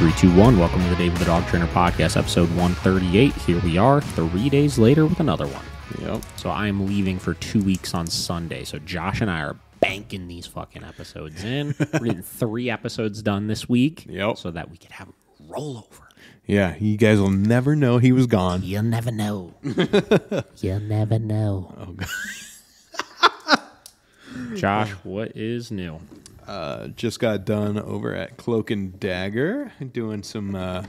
3, 2, 1. Welcome to the David the Dog Trainer Podcast, episode 138. Here we are, 3 days later with another one. Yep. So I am leaving for 2 weeks on Sunday. So Josh and I are banking these fucking episodes in. We're getting 3 episodes done this week. Yep. So that we could have a rollover. Yeah, you guys will never know he was gone. You'll never know. You'll never know. Oh, God. Josh, what is new? Just got done over at Cloak and Dagger doing some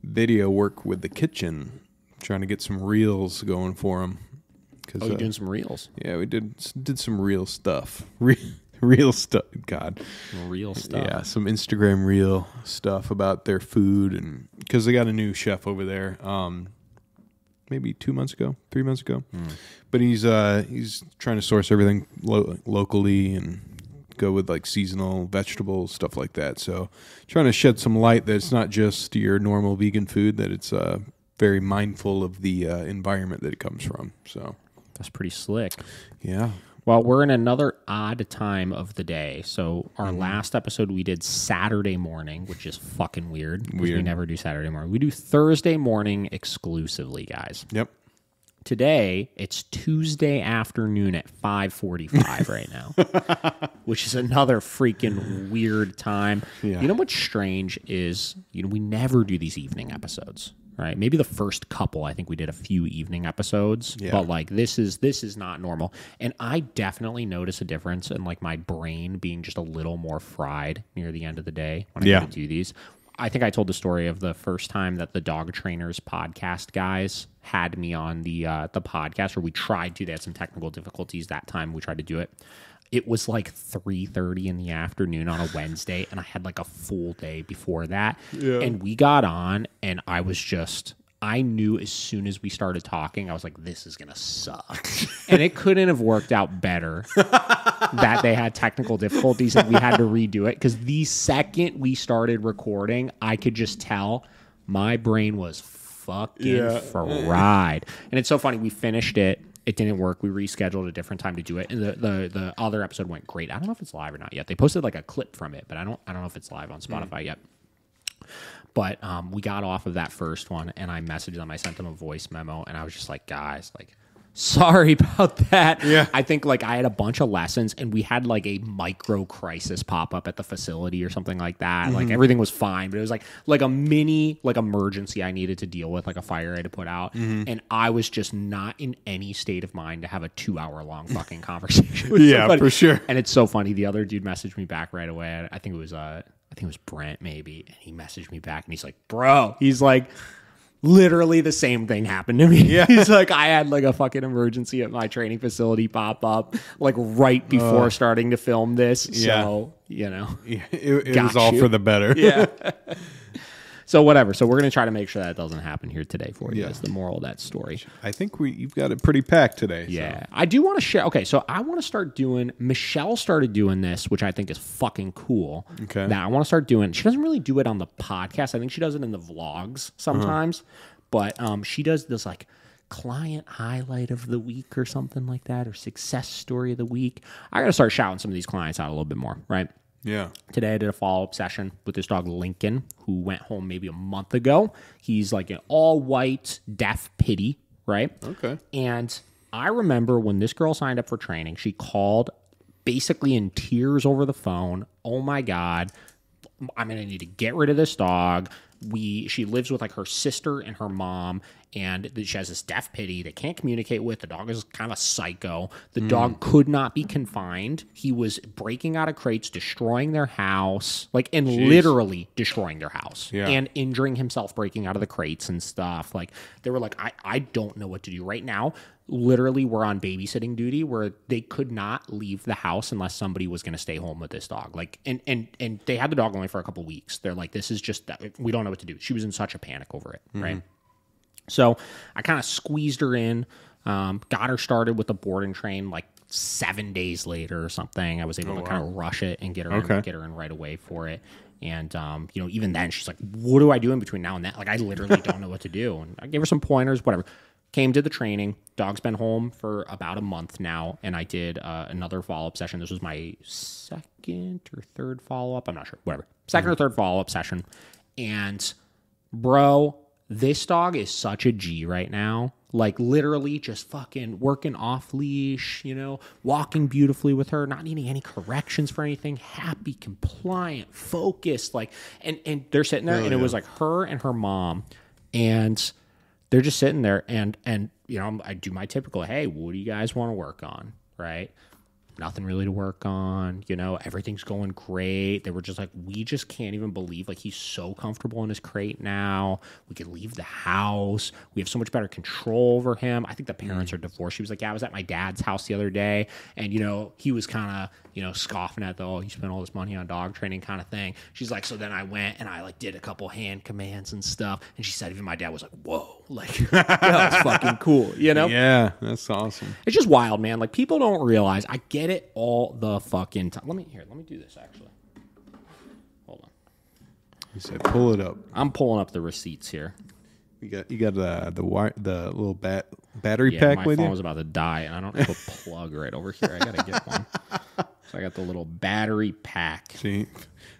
video work with the kitchen, trying to get some reels going for them. Oh, you're doing some reels? Yeah, we did some real stuff. Real stuff. God. Real stuff. Yeah, some Instagram reel stuff about their food, and because they got a new chef over there. Maybe 3 months ago. But he's trying to source everything locally and go with like seasonal vegetables, stuff like that. So trying to shed some light that it's not just your normal vegan food, that it's very mindful of the environment that it comes from. So that's pretty slick. Yeah. Well, we're in another odd time of the day. So our last episode we did Saturday morning, which is fucking weird. We never do Saturday morning. We do Thursday morning exclusively, guys. Yep. Today, it's Tuesday afternoon at 5:45 right now, which is another freaking weird time. Yeah. You know what's strange is, we never do these evening episodes. Right, maybe the first couple, I think we did a few evening episodes, but like this is not normal. And I definitely notice a difference in like my brain being just a little more fried near the end of the day when I do these. I think I told the story of the first time that the Dog Trainers Podcast guys had me on the podcast, or we tried to. They had some technical difficulties that time. We tried to do it. It was like 3:30 in the afternoon on a Wednesday, and I had like a full day before that. Yeah. And we got on, and I knew as soon as we started talking, I was like, this is going to suck. And it couldn't have worked out better that they had technical difficulties and we had to redo it. Because the second we started recording, I could just tell my brain was fucking fried. And it's so funny. We finished it. It didn't work. We rescheduled a different time to do it, and the other episode went great. I don't know if it's live or not yet. They posted like a clip from it, but I don't know if it's live on Spotify yet. But we got off of that first one, and I messaged them. I sent them a voice memo, and I was just like, guys, like, sorry about that. Yeah. I think like I had a bunch of lessons, and we had like a micro crisis pop up at the facility or something like that. Mm-hmm. Like everything was fine, but it was like a mini like emergency I needed to deal with, like a fire I had to put out. Mm-hmm. And I was just not in any state of mind to have a 2-hour long fucking conversation with somebody. For sure. And it's so funny. The other dude messaged me back right away. I think it was Brent maybe. And he messaged me back and he's like, bro, he's like, literally the same thing happened to me. Yeah. He's like, I had like a fucking emergency at my training facility pop up like right before starting to film this. So, it was all for the better. Yeah. So whatever. So we're going to try to make sure that doesn't happen here today for you. That's the moral of that story. I think you've got it pretty packed today. Yeah. So. I do want to share. Okay. So I want to start doing, Michelle started doing this, which I think is fucking cool. Okay. That I want to start doing. She doesn't really do it on the podcast. I think she does it in the vlogs sometimes, but she does this like client highlight of the week or something like that, or success story of the week. I got to start shouting some of these clients out a little bit more, right? Yeah. Today I did a follow-up session with this dog, Lincoln, who went home maybe a month ago. He's like an all-white deaf pitty, right? Okay. And I remember when this girl signed up for training, she called basically in tears over the phone. Oh, my God, I'm going to need to get rid of this dog. She lives with like her sister and her mom, and she has this deaf pitty they can't communicate with. The dog is kind of psycho. The dog could not be confined. He was breaking out of crates, destroying their house, literally destroying their house and injuring himself, breaking out of the crates and stuff. Like they were like, I don't know what to do right now. Literally, we're on babysitting duty where they could not leave the house unless somebody was going to stay home with this dog. Like, and they had the dog only for a couple weeks. They're like, this is just, we don't know what to do. She was in such a panic over it, right? So I kind of squeezed her in, got her started with the board and train like 7 days later or something. I was able to kind of rush it and get her in right away for it. And, even then she's like, what do I do in between now and then? Like, I literally don't know what to do. And I gave her some pointers, whatever. Came to the training. Dog's been home for about a month now, and I did another follow-up session. This was my second or third follow-up. I'm not sure. Whatever. Second or third follow-up session. And bro, this dog is such a G right now. Like literally just fucking working off leash, walking beautifully with her, not needing any corrections for anything, happy, compliant, focused, like, and they're sitting there and it was like her and her mom, and they're just sitting there and I do my typical, hey, what do you guys want to work on? Right? Nothing really to work on, everything's going great. They were just like, we just can't even believe, like, he's so comfortable in his crate now. We could leave the house. We have so much better control over him. I think the parents are divorced. She was like, yeah, I was at my dad's house the other day, and, he was kind of, scoffing at you spent all this money on dog training kind of thing. She's like, so then I went and I, like, did a couple hand commands and stuff, and she said even my dad was like, whoa, like, that was fucking cool, Yeah, that's awesome. It's just wild, man. Like, people don't realize, I get it all the fucking time. Let me do this, actually. Hold on. You said pull it up. I'm pulling up the receipts here. You got the little battery pack my with you? phone was about to die, and I don't have a plug right over here. I gotta get one. So I got the little battery pack. See,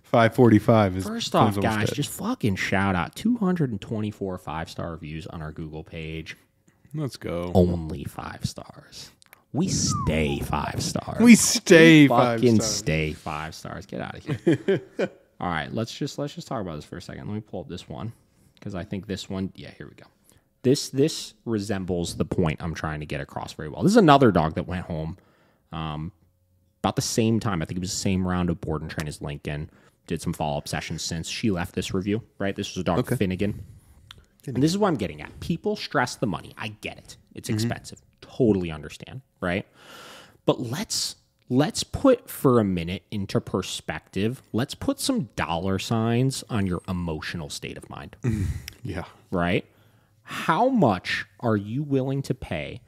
545 is. First off, guys, just fucking shout out 224 5-star reviews on our Google page. Let's go. Only 5 stars. We stay 5 stars. We stay 5 fucking stars. stay 5 stars. Get out of here. All right, let's just talk about this for a second. Let me pull up this one because I think this one. Yeah, here we go. This resembles the point I'm trying to get across very well. This is another dog that went home about the same time. I think it was the same round of board and train as Lincoln. Did some follow-up sessions since she left this review, right? This was a dog, Finnegan. And this is what I'm getting at. People stress the money. I get it. It's expensive. Totally understand, right? But let's put for a minute into perspective. Let's put some dollar signs on your emotional state of mind. Yeah. Right? How much are you willing to pay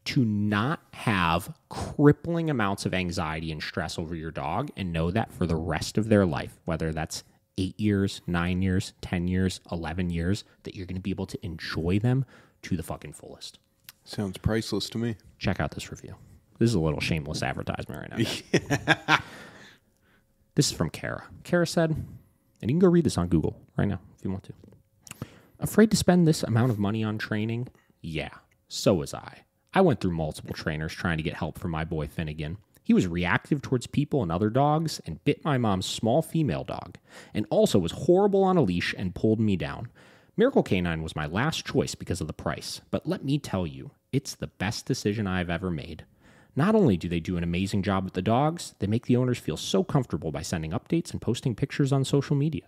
to not have crippling amounts of anxiety and stress over your dog and know that for the rest of their life, whether that's 8 years, 9 years, 10 years, 11 years, that you're going to be able to enjoy them to the fucking fullest? Sounds priceless to me. Check out this review. This is a little shameless advertisement right now. Yeah. This is from Kara. Kara said, and you can go read this on Google right now if you want to. Afraid to spend this amount of money on training? Yeah, so was I. I went through multiple trainers trying to get help for my boy Finnegan. He was reactive towards people and other dogs and bit my mom's small female dog, and also was horrible on a leash and pulled me down. Miracle Canine was my last choice because of the price, but let me tell you, it's the best decision I've ever made. Not only do they do an amazing job with the dogs, they make the owners feel so comfortable by sending updates and posting pictures on social media.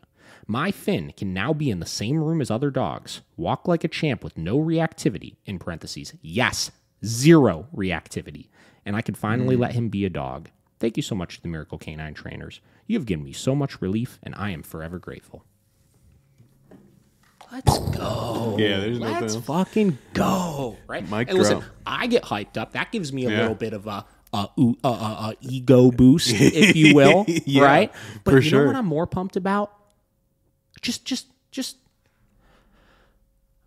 My Finn can now be in the same room as other dogs, walk like a champ with no reactivity, in parentheses, yes, 0 reactivity, and I can finally let him be a dog. Thank you so much to the Miracle Canine trainers. You have given me so much relief, and I am forever grateful. Let's go. Yeah, there's Let's nothing fucking go. Right? Mic And listen, drop. I get hyped up. That gives me a little bit of a ego boost, if you will. Yeah, right? But for you sure. know what I'm more pumped about? Just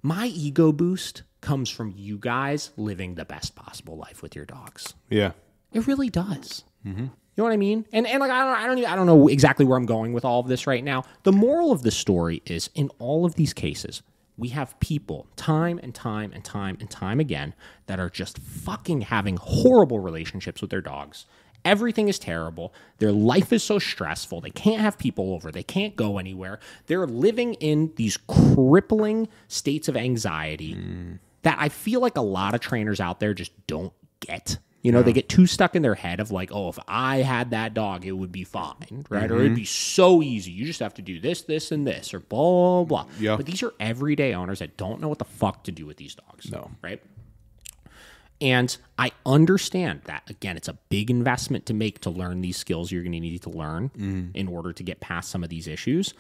my ego boost comes from you guys living the best possible life with your dogs. Yeah. It really does. Mm-hmm. You know what I mean? And like I don't know exactly where I'm going with all of this right now. The moral of the story is, in all of these cases, we have people time and time and time and time again that are just fucking having horrible relationships with their dogs. Everything is terrible. Their life is so stressful. They can't have people over. They can't go anywhere. They're living in these crippling states of anxiety that I feel like a lot of trainers out there just don't get. You know, they get too stuck in their head of like, oh, if I had that dog, it would be fine, right? Or it'd be so easy. You just have to do this, this, and this, or blah, blah, blah. Yeah. But these are everyday owners that don't know what the fuck to do with these dogs. No. Right? And I understand that, again, it's a big investment to make to learn these skills you're going to need to learn in order to get past some of these issues.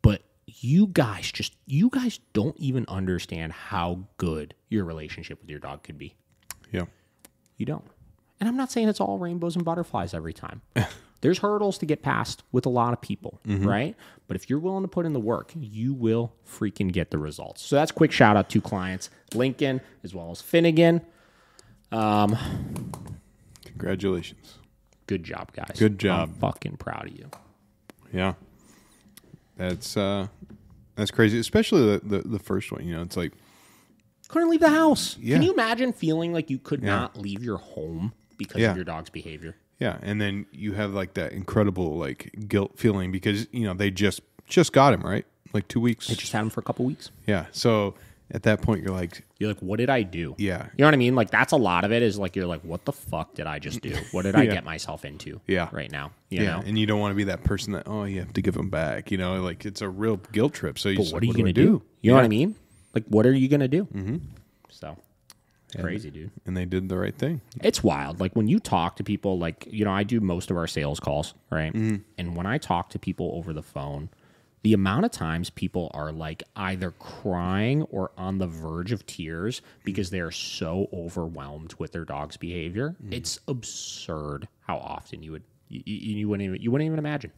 But you guys don't even understand how good your relationship with your dog could be. Yeah. You don't. And I'm not saying it's all rainbows and butterflies every time. There's hurdles to get past with a lot of people, right? But if you're willing to put in the work, you will freaking get the results. So that's a quick shout out to clients, Lincoln, as well as Finnegan. Congratulations. Good job, guys. Good job. I'm fucking proud of you. Yeah. That's crazy, especially the first one. It's like couldn't leave the house. Yeah. Can you imagine feeling like you could not leave your home because of your dog's behavior? Yeah, and then you have like that incredible like guilt feeling because they just got him, right, like 2 weeks. They just had him for a couple weeks. Yeah, so at that point you're like, what did I do? Yeah, you know what I mean. Like that's a lot of it. Is like you're like, what the fuck did I just do? What did I get myself into? Yeah, right now. You know, and you don't want to be that person that you have to give him back. Like it's a real guilt trip. So what are you gonna do? You know what I mean? Like what are you gonna do? Mm-hmm. So. Crazy, dude. And they did the right thing. It's wild. Like when you talk to people, like, I do most of our sales calls, right? Mm-hmm. And when I talk to people over the phone, the amount of times people are like either crying or on the verge of tears because they are so overwhelmed with their dog's behavior. Mm-hmm. It's absurd how often you wouldn't even imagine,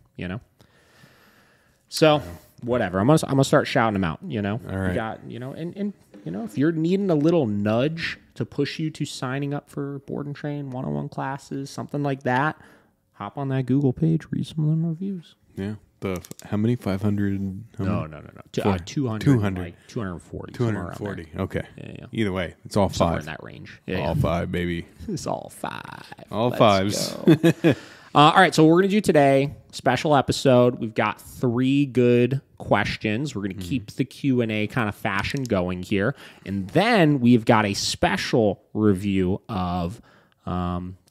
So whatever. I'm gonna start shouting them out, All right. You got, and if you're needing a little nudge to push you to signing up for board and train, one-on-one classes, something like that, hop on that Google page, read some of them reviews. Yeah. How many? 500? No. 200. 200. Like 240. 240. Okay. Yeah. Either way, it's all somewhere five. in that range. All five, baby. It's all five. All Let's fives. Go. All right, so what we're going to do today, special episode. We've got 3 good questions. We're going to keep the Q&A kind of fashion going here. And then we've got a special review of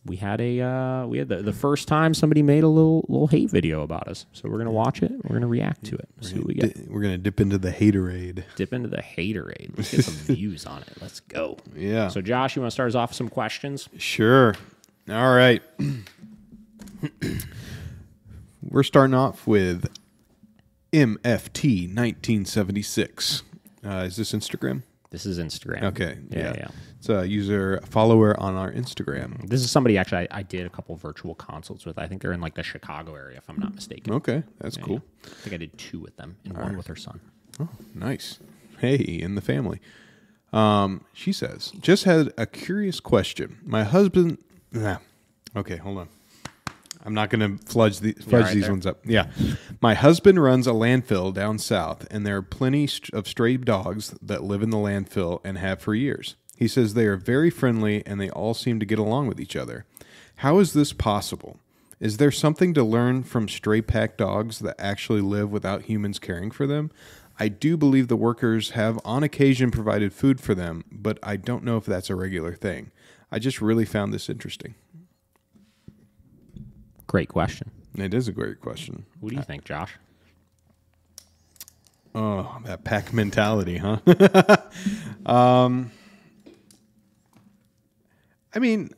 we had the first time somebody made a little hate video about us. So we're going to watch it. We're going to react to it. See what we get. We're going to dip into the haterade. Let's get some views on it. Let's go. Yeah. So Josh, you want to start us off with some questions? Sure. All right. We're starting off with MFT 1976. Is this Instagram? This is Instagram. Okay. Yeah. It's a follower on our Instagram. This is somebody actually I did a couple virtual consults with. I think they're in like the Chicago area, if I'm not mistaken. Okay, that's cool. Yeah. I think I did 2 with them and one with her son. Oh, nice. Hey, in the family. She says, just had a curious question. My husband... Okay, hold on. I'm not going to fudge these ones up. Yeah. My husband runs a landfill down south, and there are plenty of stray dogs that live in the landfill and have for years. He says they are very friendly, and they all seem to get along with each other. How is this possible? Is there something to learn from stray pack dogs that actually live without humans caring for them? I do believe the workers have on occasion provided food for them, but I don't know if that's a regular thing. I just really found this interesting. Great question. It is a great question. What do you think, Josh? Oh, that pack mentality, huh? I mean,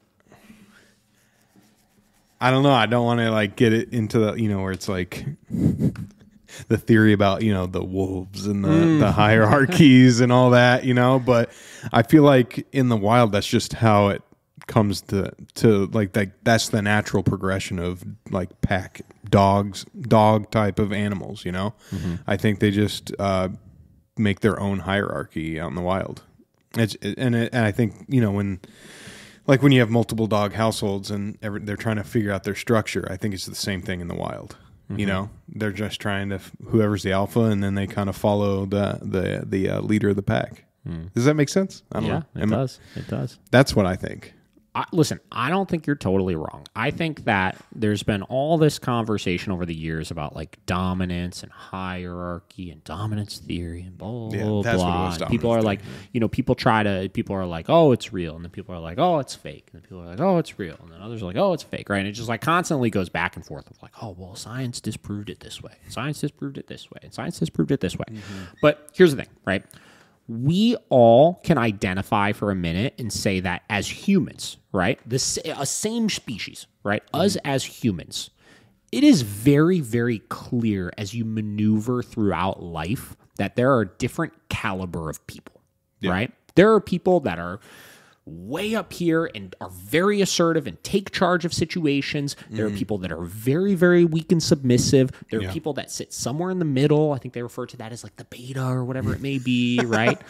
I don't know. I don't want to get it into the, where it's like the theory about, the wolves and the hierarchies and all that, but I feel like in the wild, that's just how it comes to that's the natural progression of pack dog type of animals. I think they just make their own hierarchy out in the wild. And I think when you have multiple dog households and they're trying to figure out their structure, I think it's the same thing in the wild. They're just trying to whoever's the alpha, and then they kind of follow the leader of the pack. Does that make sense? I don't know. It does. That's what I think. Listen, I don't think you're totally wrong. I think that there's been all this conversation over the years about dominance and hierarchy and dominance theory and blah, blah. And people are like, people are like, oh, it's real. And then people are like, oh, it's fake. And then people are like, oh, it's real. And then others are like, oh, it's fake. Right. And it just constantly goes back and forth of oh, well, science disproved it this way. Science disproved it this way. And science disproved it this way. Mm-hmm. But here's the thing, right? We all can identify for a minute and say that as humans, right? A same species, right? Mm-hmm. Us as humans. It is very, very clear as you maneuver throughout life that there are different caliber of people, right? There are people that are way up here and are very assertive and take charge of situations. There are people that are very, very weak and submissive. There are people that sit somewhere in the middle. I think they refer to that as the beta or whatever it may be, right?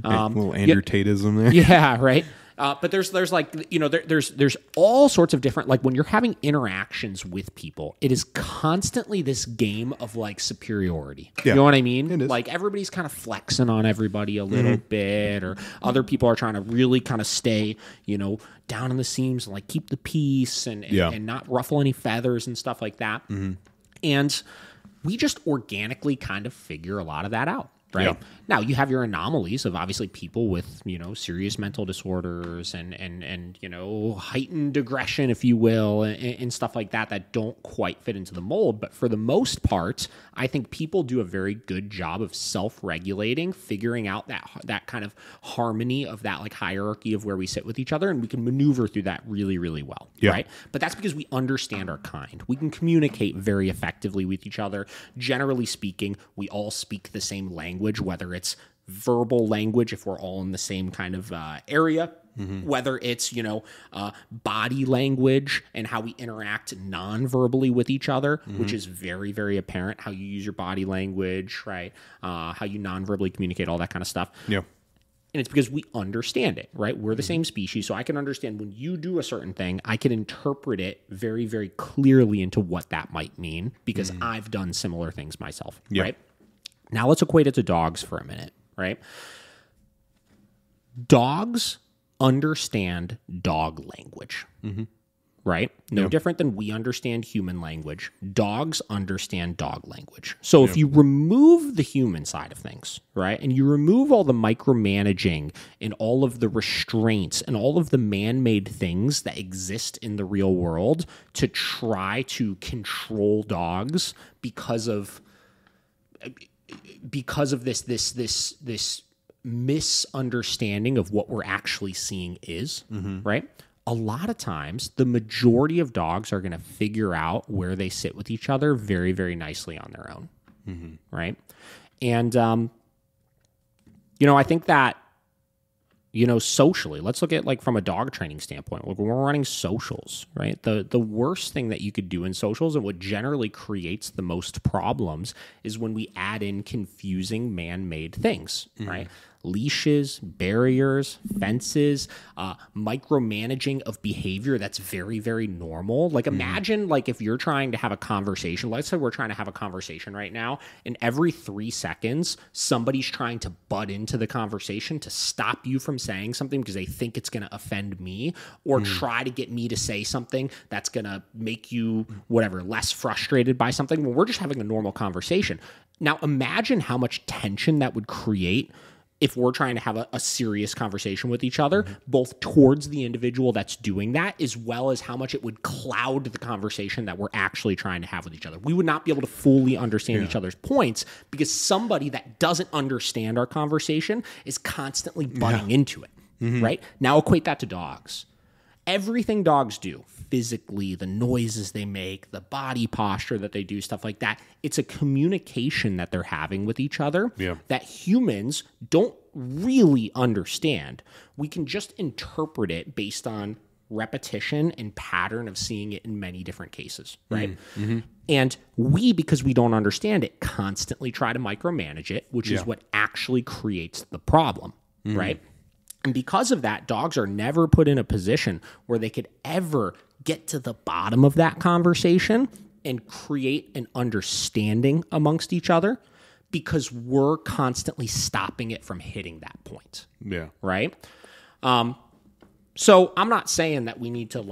A little Andrew Tateism there. Yeah, right. But there's like, there's all sorts of different, like when you're having interactions with people, it is constantly this game of like superiority. Yeah. You know what I mean? It is. Like everybody's kind of flexing on everybody a little bit, or other people are trying to really kind of stay, down in the seams and like keep the peace and not ruffle any feathers and stuff like that. And we just organically kind of figure a lot of that out. Right. Yeah. Now you have your anomalies of obviously people with, serious mental disorders and heightened aggression, if you will, and stuff like that don't quite fit into the mold. But for the most part, I think people do a very good job of self-regulating, figuring out that kind of harmony of that like hierarchy of where we sit with each other. And we can maneuver through that really, really well. Yeah. Right. But that's because we understand our kind. We can communicate very effectively with each other. Generally speaking, we all speak the same language, whether it's verbal language, if we're all in the same kind of area, whether it's, body language and how we interact non-verbally with each other, which is very, very apparent, how you use your body language, right? How you non-verbally communicate, all that kind of stuff. Yeah. And it's because we understand it, right? We're the same species, so I can understand when you do a certain thing, I can interpret it very, very clearly into what that might mean because I've done similar things myself, right? Now let's equate it to dogs for a minute, right? Dogs understand dog language, right? No different than we understand human language. Dogs understand dog language. So if you remove the human side of things, right, and you remove all the micromanaging and all of the restraints and all of the man-made things that exist in the real world to try to control dogs because of this misunderstanding of what we're actually seeing is, right? A lot of times, the majority of dogs are going to figure out where they sit with each other very, very nicely on their own, right? And, I think that, socially, let's look at like from a dog training standpoint, when we're running socials, right? The worst thing that you could do in socials and what generally creates the most problems is when we add in confusing man-made things, right? Leashes, barriers, fences, micromanaging of behavior that's very, very normal. Like imagine like if you're trying to have a conversation, let's say we're trying to have a conversation right now, and every 3 seconds, somebody's trying to butt into the conversation to stop you from saying something because they think it's going to offend me or try to get me to say something that's going to make you, less frustrated by something when we're just having a normal conversation. Now imagine how much tension that would create if we're trying to have a serious conversation with each other, both towards the individual that's doing that, as well as how much it would cloud the conversation that we're actually trying to have with each other. We would not be able to fully understand each other's points because somebody that doesn't understand our conversation is constantly butting into it, right? Now equate that to dogs. Everything dogs do, physically, the noises they make, the body posture that they do, stuff like that, it's a communication that they're having with each other that humans don't really understand. We can just interpret it based on repetition and pattern of seeing it in many different cases, right? And we, because we don't understand it, constantly try to micromanage it, which is what actually creates the problem, right? And because of that, dogs are never put in a position where they could ever get to the bottom of that conversation and create an understanding amongst each other because we're constantly stopping it from hitting that point. Yeah. Right? So I'm not saying that we need to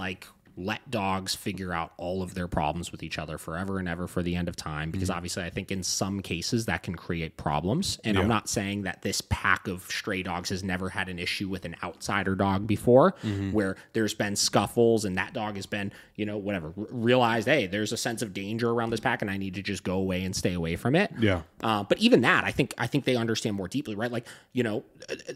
let dogs figure out all of their problems with each other forever and ever for the end of time, because obviously I think in some cases that can create problems. And I'm not saying that this pack of stray dogs has never had an issue with an outsider dog before, where there's been scuffles and that dog has been, realized, hey, there's a sense of danger around this pack and I need to just go away and stay away from it. Yeah. But even that, I think they understand more deeply, right?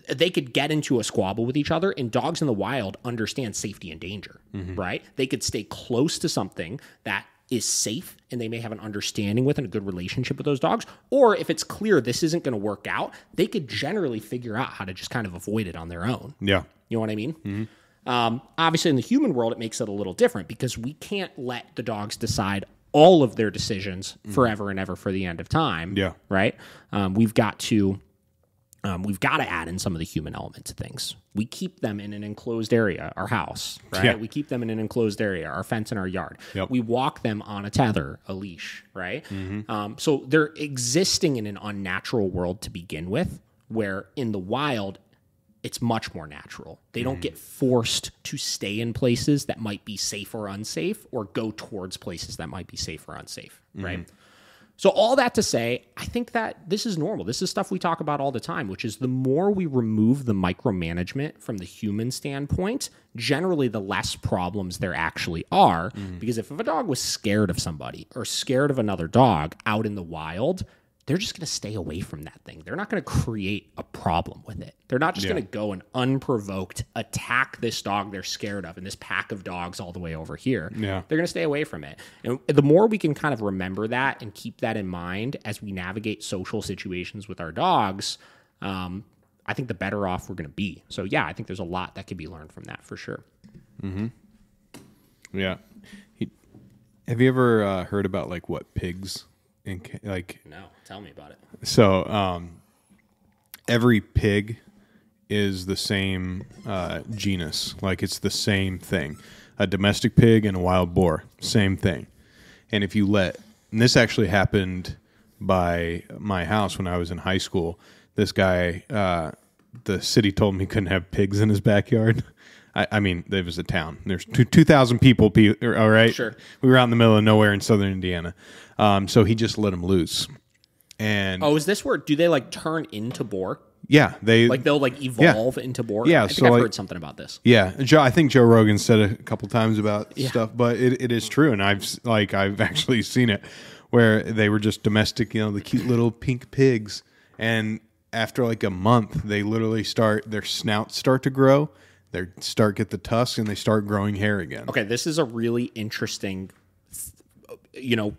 They could get into a squabble with each other, and dogs in the wild understand safety and danger, right? They could stay close to something that is safe and they may have an understanding with and a good relationship with those dogs. Or if it's clear this isn't going to work out, they could generally figure out how to just kind of avoid it on their own. Yeah. You know what I mean? Obviously, in the human world, it makes it a little different because we can't let the dogs decide all of their decisions forever and ever for the end of time. Yeah. Right? We've got to we've got to add in some of the human element to things. We keep them in an enclosed area, our house, right? Yeah. We keep them in an enclosed area, our fence in our yard. Yep. We walk them on a tether, a leash, right? So they're existing in an unnatural world to begin with, where in the wild, it's much more natural. They don't get forced to stay in places that might be safe or unsafe, or go towards places that might be safe or unsafe, right? So all that to say, I think that this is normal. This is stuff we talk about all the time, which is the more we remove the micromanagement from the human standpoint, generally the less problems there actually are. Because if a dog was scared of somebody or scared of another dog out in the wild, they're just going to stay away from that thing. They're not going to create a problem with it. They're not just going to go and unprovoked attack this dog they're scared of and this pack of dogs all the way over here. Yeah. They're going to stay away from it. And the more we can kind of remember that and keep that in mind as we navigate social situations with our dogs, I think the better off we're going to be. So, yeah, I think there's a lot that can be learned from that for sure. Yeah. Have you ever heard about, like, what pigs... No, tell me about it. So every pig is the same genus. Like, it's the same thing. A domestic pig and a wild boar, same thing. And if you and this actually happened by my house when I was in high school. This guy, the city told him he couldn't have pigs in his backyard. I mean, there was a town. There's 2,000 people, all right? Sure. We were out in the middle of nowhere in southern Indiana. So he just let them loose. And is this where, do they, like, turn into boar? Yeah. They'll, like, evolve into boar? Yeah. I think I've heard something about this. Yeah. I think Joe Rogan said it a couple times about stuff, but it is true. And I've actually seen it where they were just domestic, the cute little pink pigs. And after, like, a month, they literally their snouts start to grow. They get the tusks and they start growing hair again. Okay, this is a really interesting,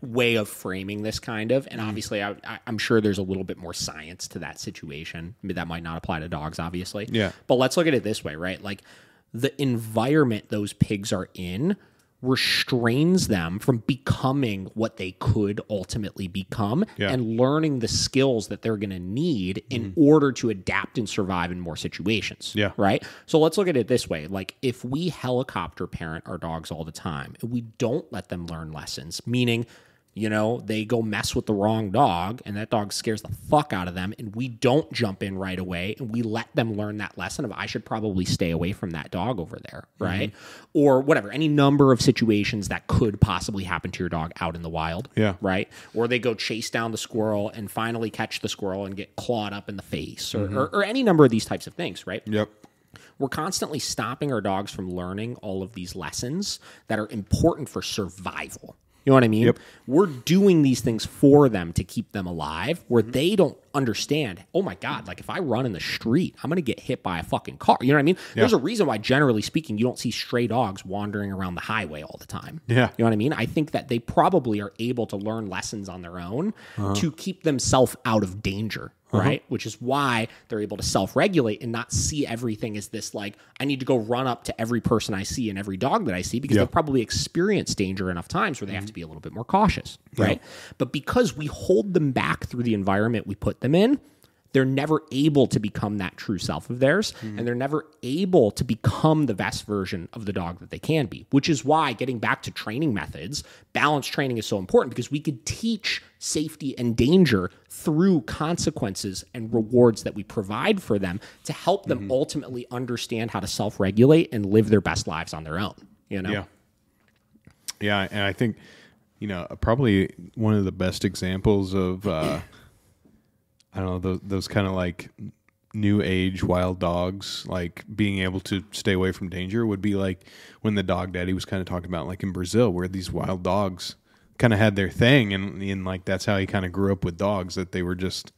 way of framing this kind of, and obviously I'm sure there's a little bit more science to that situation. I mean, that might not apply to dogs, obviously. Yeah. But let's look at it this way, right? Like, the environment those pigs are in restrains them from becoming what they could ultimately become and learning the skills that they're going to need in order to adapt and survive in more situations. Yeah. Right? So let's look at it this way. Like, if we helicopter parent our dogs all the time, and we don't let them learn lessons, meaning, they go mess with the wrong dog and that dog scares the fuck out of them, and we don't jump in right away and we let them learn that lesson of, I should probably stay away from that dog over there, right? Or whatever, any number of situations that could possibly happen to your dog out in the wild, right? Or they go chase down the squirrel and finally catch the squirrel and get clawed up in the face, or any number of these types of things, right? Yep. We're constantly stopping our dogs from learning all of these lessons that are important for survival. You know what I mean? Yep. We're doing these things for them to keep them alive, where they don't understand, oh my God, like, if I run in the street, I'm going to get hit by a fucking car. You know what I mean? Yeah. There's a reason why, generally speaking, you don't see stray dogs wandering around the highway all the time. Yeah. You know what I mean? I think that they probably are able to learn lessons on their own to keep themselves out of danger. Right? Which is why they're able to self-regulate and not see everything as this, like, I need to go run up to every person I see and every dog that I see, because they've probably experienced danger enough times where they have to be a little bit more cautious, right? But because we hold them back through the environment we put them in, they're never able to become that true self of theirs, and they're never able to become the best version of the dog that they can be, which is why, getting back to training methods, balanced training is so important, because we could teach safety and danger through consequences and rewards that we provide for them to help them ultimately understand how to self-regulate and live their best lives on their own, Yeah, and I think, probably one of the best examples of... I don't know, those kind of, like, new age wild dogs, like, being able to stay away from danger would be like when the dog daddy was kind of talking about, like, in Brazil, where these wild dogs kind of had their thing, and like, that's how he kind of grew up with dogs, that they were just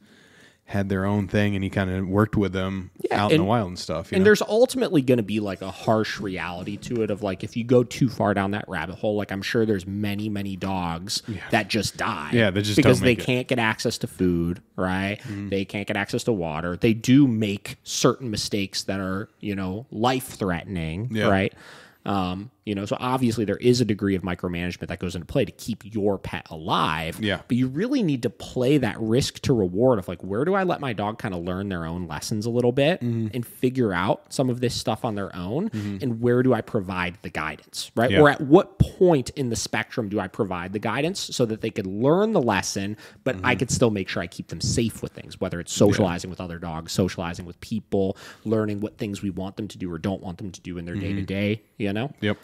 had their own thing, and he kind of worked with them out in the wild and stuff. And there's ultimately going to be, like, a harsh reality to it of, like, if you go too far down that rabbit hole, like, I'm sure there's many, many dogs that just die. Yeah, they just because don't they make can't get access to food, right? They can't get access to water. They do make certain mistakes that are, life-threatening, right? You know, so obviously there is a degree of micromanagement that goes into play to keep your pet alive. Yeah. But you really need to play that risk to reward of like, where do I let my dog kind of learn their own lessons a little bit and figure out some of this stuff on their own? And where do I provide the guidance, right? Yeah. Or at what point in the spectrum do I provide the guidance so that they could learn the lesson, but I could still make sure I keep them safe with things, whether it's socializing with other dogs, socializing with people, learning what things we want them to do or don't want them to do in their day-to-day, you know? Yep.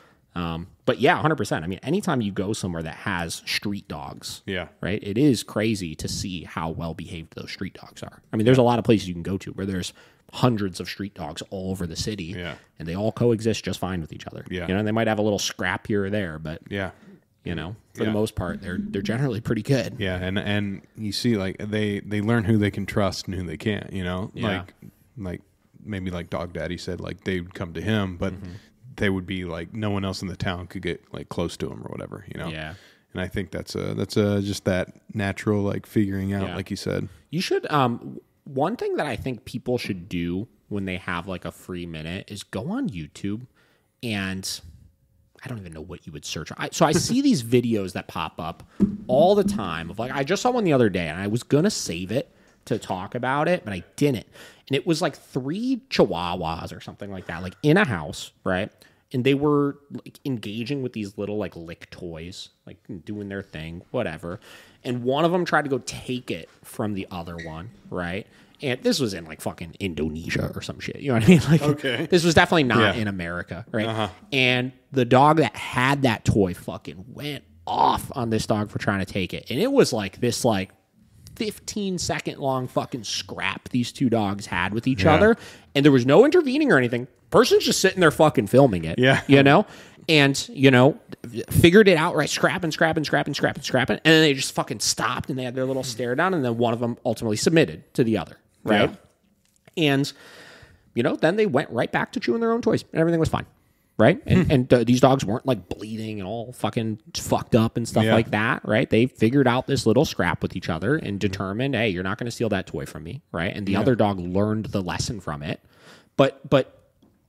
But yeah, 100%. I mean, anytime you go somewhere that has street dogs, Yeah. right, it is crazy to see how well behaved those street dogs are. I mean, there's a lot of places you can go to where there's hundreds of street dogs all over the city, and they all coexist just fine with each other. Yeah. You know, and they might have a little scrap here or there, but you know, for the most part, they're generally pretty good. Yeah, and you see, like they learn who they can trust and who they can't. You know, like maybe like Dog Daddy said, like they would come to him, but they would be like no one else in the town could get like close to him or whatever. You know. Yeah. And I think that's just that natural like figuring out, like you said. You should. One thing that I think people should do when they have like a free minute is go on YouTube and. I don't even know what you would search. So I see these videos that pop up all the time of like, I just saw one the other day and I was going to save it to talk about it, but I didn't. And it was like 3 chihuahuas or something like that, like in a house, right? And they were like engaging with these little like lick toys, like doing their thing, whatever. And one of them tried to go take it from the other one, right? And this was in like fucking Indonesia or some shit. You know what I mean? Like, this was definitely not in America, right? And the dog that had that toy fucking went off on this dog for trying to take it. And it was like this like 15-second long fucking scrap these two dogs had with each other. And there was no intervening or anything. Person's just sitting there fucking filming it. Yeah. You know? And, you know, figured it out, right? Scrapping. And then they just fucking stopped and they had their little stare down. And then one of them ultimately submitted to the other. Right. Yeah. And, you know, then they went right back to chewing their own toys and everything was fine. Right. And these dogs weren't like bleeding and all fucking fucked up and stuff like that. Right. They figured out this little scrap with each other and determined, hey, you're not going to steal that toy from me. Right. And the other dog learned the lesson from it. But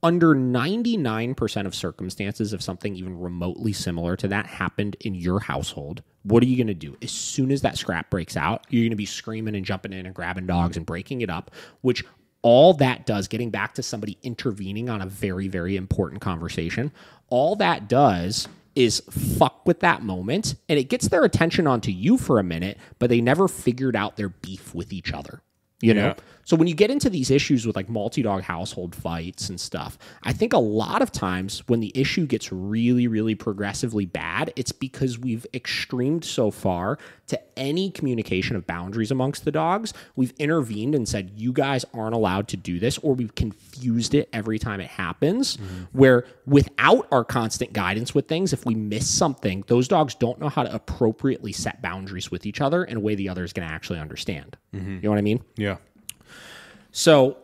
under 99% of circumstances, if something even remotely similar to that happened in your household, what are you going to do? As soon as that scrap breaks out, you're going to be screaming and jumping in and grabbing dogs and breaking it up, which all that does, getting back to somebody intervening on a very, very important conversation, all that does is fuck with that moment, and it gets their attention onto you for a minute, but they never figured out their beef with each other. You know? So when you get into these issues with like multi-dog household fights and stuff, I think a lot of times when the issue gets really, really progressively bad, it's because we've extremed so far to any communication of boundaries amongst the dogs. We've intervened and said, you guys aren't allowed to do this, or we've confused it every time it happens, where without our constant guidance with things, if we miss something, those dogs don't know how to appropriately set boundaries with each other in a way the other is going to actually understand. You know what I mean? Yeah. So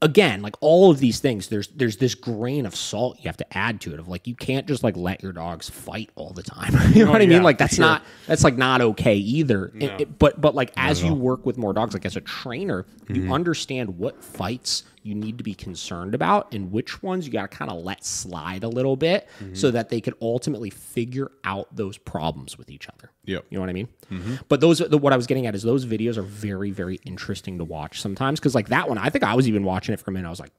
again, like all of these things, there's this grain of salt you have to add to it of like, you can't just like let your dogs fight all the time. You know what I mean? Like that's not okay either. No. But like as you work with more dogs, like as a trainer, you understand what fights you need to be concerned about and which ones you got to kind of let slide a little bit so that they could ultimately figure out those problems with each other. Yep. You know what I mean? But what I was getting at is those videos are very, very interesting to watch sometimes, because like that one, I think I was even watching it for a minute. I was like,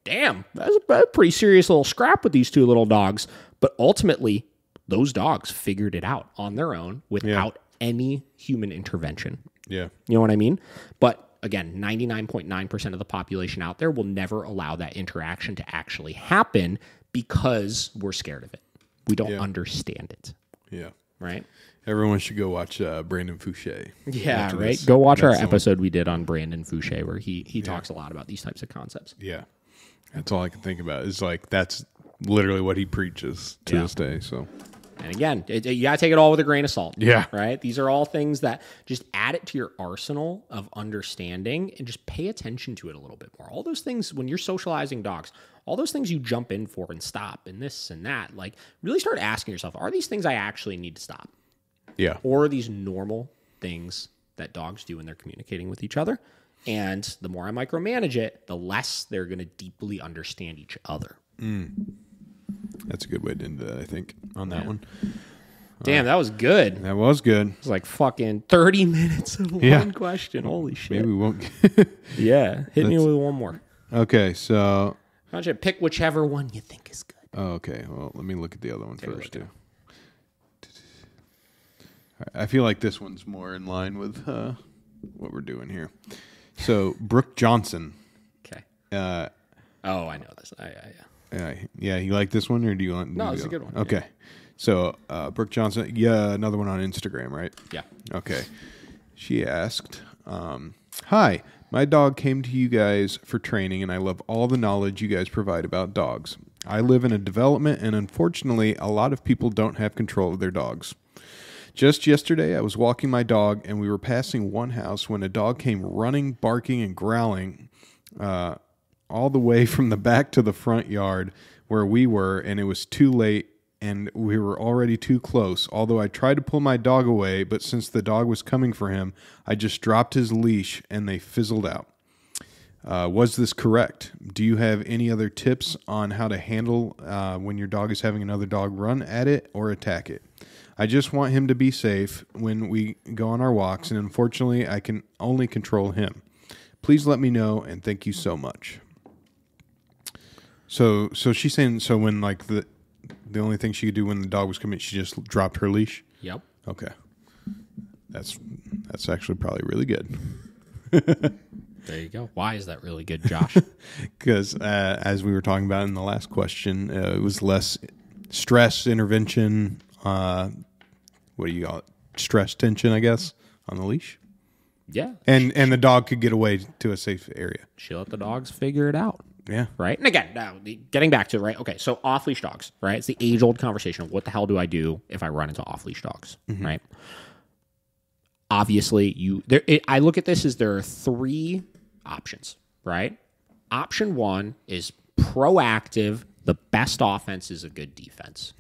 damn, that's a pretty serious little scrap with these two little dogs. But ultimately, those dogs figured it out on their own without any human intervention. Yeah. You know what I mean? But again, 99.9% of the population out there will never allow that interaction to actually happen because we're scared of it. We don't understand it. Yeah. Right? Everyone should go watch Brandon Fouché. Yeah, right? Go watch our episode we did on Brandon Fouché where he talks a lot about these types of concepts. Yeah. That's all I can think about. Is like that's literally what he preaches to this day. So, and again, you got to take it all with a grain of salt. Yeah. Right? These are all things that just add it to your arsenal of understanding and just pay attention to it a little bit more. All those things, when you're socializing dogs, all those things you jump in for and stop and this and that, like really start asking yourself, are these things I actually need to stop? Yeah. Or are these normal things that dogs do when they're communicating with each other? And the more I micromanage it, the less they're going to deeply understand each other. That's a good way to end it, I think, on that one. Damn, that was good. That was good. It was like fucking 30 minutes of one question. Holy shit. Maybe we won't. Yeah. Hit me with one more. Okay, so. Why don't you pick whichever one you think is good? Oh, okay. Well, let me look at the other one first, too. I feel like this one's more in line with what we're doing here. So, Brooke Johnson. Okay. I know this. Yeah, you like this one, or do you want? No, it's a good one. Okay. Yeah. So, Brooke Johnson, another one on Instagram, right? Yeah. Okay. She asked, hi, my dog came to you guys for training, and I love all the knowledge you guys provide about dogs. I live in a development, and unfortunately, a lot of people don't have control of their dogs. Just yesterday, I was walking my dog, and we were passing one house when a dog came running, barking, and growling all the way from the back to the front yard where we were, and it was too late. And we were already too close. Although I tried to pull my dog away, but since the dog was coming for him, I just dropped his leash and they fizzled out. Was this correct? Do you have any other tips on how to handle when your dog is having another dog run at it or attack it? I just want him to be safe when we go on our walks, and unfortunately, I can only control him. Please let me know, and thank you so much. So she's saying, so when like the only thing she could do when the dog was coming, she just dropped her leash? Yep. Okay. That's actually probably really good. There you go. Why is that really good, Josh? Because as we were talking about in the last question, it was less stress intervention. What do you call it? Stress tension, I guess, on the leash. Yeah. And the dog could get away to a safe area. She let the dogs figure it out. Yeah. Right? And again, now, getting back to it, right? Okay, so off-leash dogs, right? It's the age-old conversation of what the hell do I do if I run into off-leash dogs, right? Obviously, I look at this as there are three options, right? Option one is proactive. The best offense is a good defense,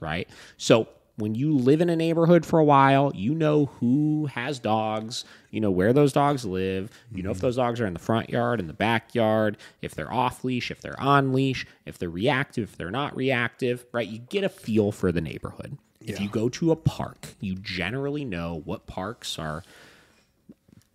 right? So when you live in a neighborhood for a while, you know who has dogs, you know where those dogs live, you know if those dogs are in the front yard, in the backyard, if they're off leash, if they're on leash, if they're reactive, if they're not reactive, right? You get a feel for the neighborhood. Yeah. If you go to a park, you generally know what parks are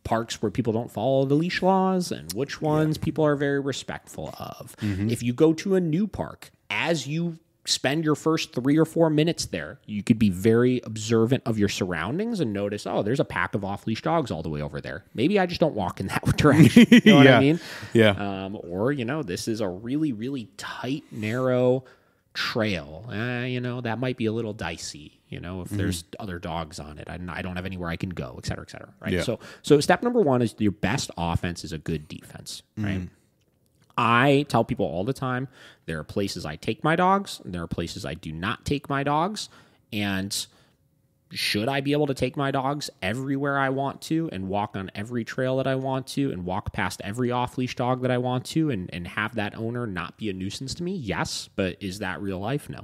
parks where people don't follow the leash laws and which ones people are very respectful of. If you go to a new park, as you spend your first 3 or 4 minutes there, you could be very observant of your surroundings and notice, oh, there's a pack of off-leash dogs all the way over there. Maybe I just don't walk in that direction. You know what I mean? Yeah. Or, this is a really, really tight, narrow trail. That might be a little dicey, if there's other dogs on it. I don't have anywhere I can go, et cetera, right? Yeah. So step number one is your best offense is a good defense, right? I tell people all the time, there are places I take my dogs, and there are places I do not take my dogs, and should I be able to take my dogs everywhere I want to and walk on every trail that I want to and walk past every off-leash dog that I want to and have that owner not be a nuisance to me? Yes, but is that real life? No.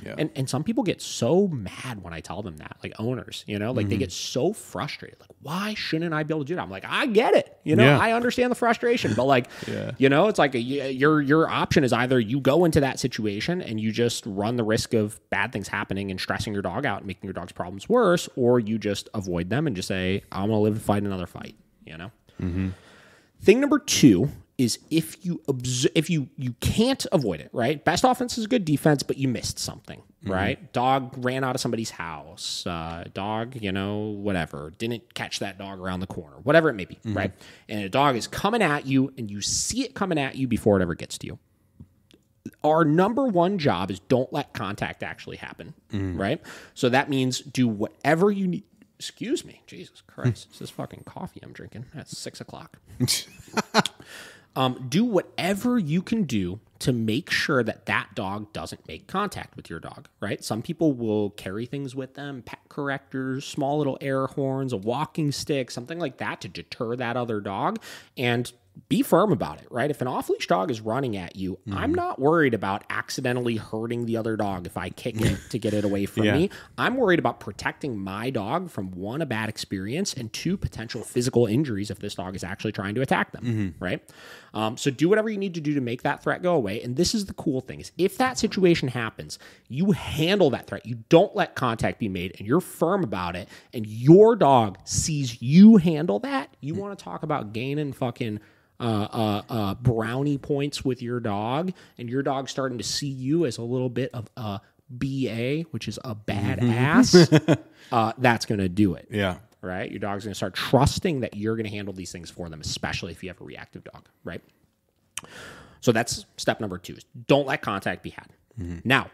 Yeah. And some people get so mad when I tell them that, like owners, they get so frustrated. Like, why shouldn't I be able to do that? I'm like, I get it. I understand the frustration, but it's like your option is either you go into that situation and you just run the risk of bad things happening and stressing your dog out and making your dog's problems worse, or you just avoid them and just say, I'm going to live to fight another fight, Thing number two is if you can't avoid it, right? Best offense is good defense, but you missed something, right? Dog ran out of somebody's house. Dog, whatever. Didn't catch that dog around the corner. Whatever it may be, right? And a dog is coming at you, and you see it coming at you before it ever gets to you. Our number one job is don't let contact actually happen, right? So that means do whatever you need. Excuse me. Jesus Christ. It's this fucking coffee I'm drinking. That's 6 o'clock. Do whatever you can do to make sure that dog doesn't make contact with your dog, right? Some people will carry things with them, pet correctors, small little air horns, a walking stick, something like that to deter that other dog. And be firm about it, right? If an off-leash dog is running at you, I'm not worried about accidentally hurting the other dog if I kick it to get it away from me. I'm worried about protecting my dog from, one, a bad experience, and two, potential physical injuries if this dog is actually trying to attack them, right? So do whatever you need to do to make that threat go away. And this is the cool thing, is if that situation happens, you handle that threat. You don't let contact be made, and you're firm about it, and your dog sees you handle that. You want to talk about gaining fucking brownie points with your dog, and your dog starting to see you as a little bit of a BA, which is a badass, that's going to do it. Yeah. Right? Your dog's going to start trusting that you're going to handle these things for them, especially if you have a reactive dog, right? So that's step number 2, is don't let contact be had. Now,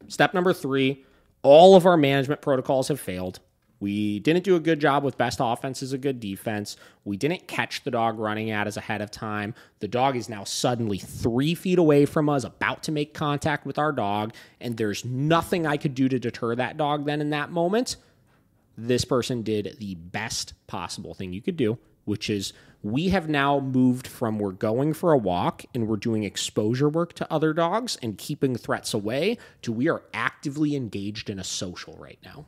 step number 3, all of our management protocols have failed. We didn't do a good job with best offense is a good defense. We didn't catch the dog running at us ahead of time. The dog is now suddenly 3 feet away from us, about to make contact with our dog, and there's nothing I could do to deter that dog then in that moment. This person did the best possible thing you could do, which is we have now moved from we're going for a walk and we're doing exposure work to other dogs and keeping threats away to we are actively engaged in a social right now.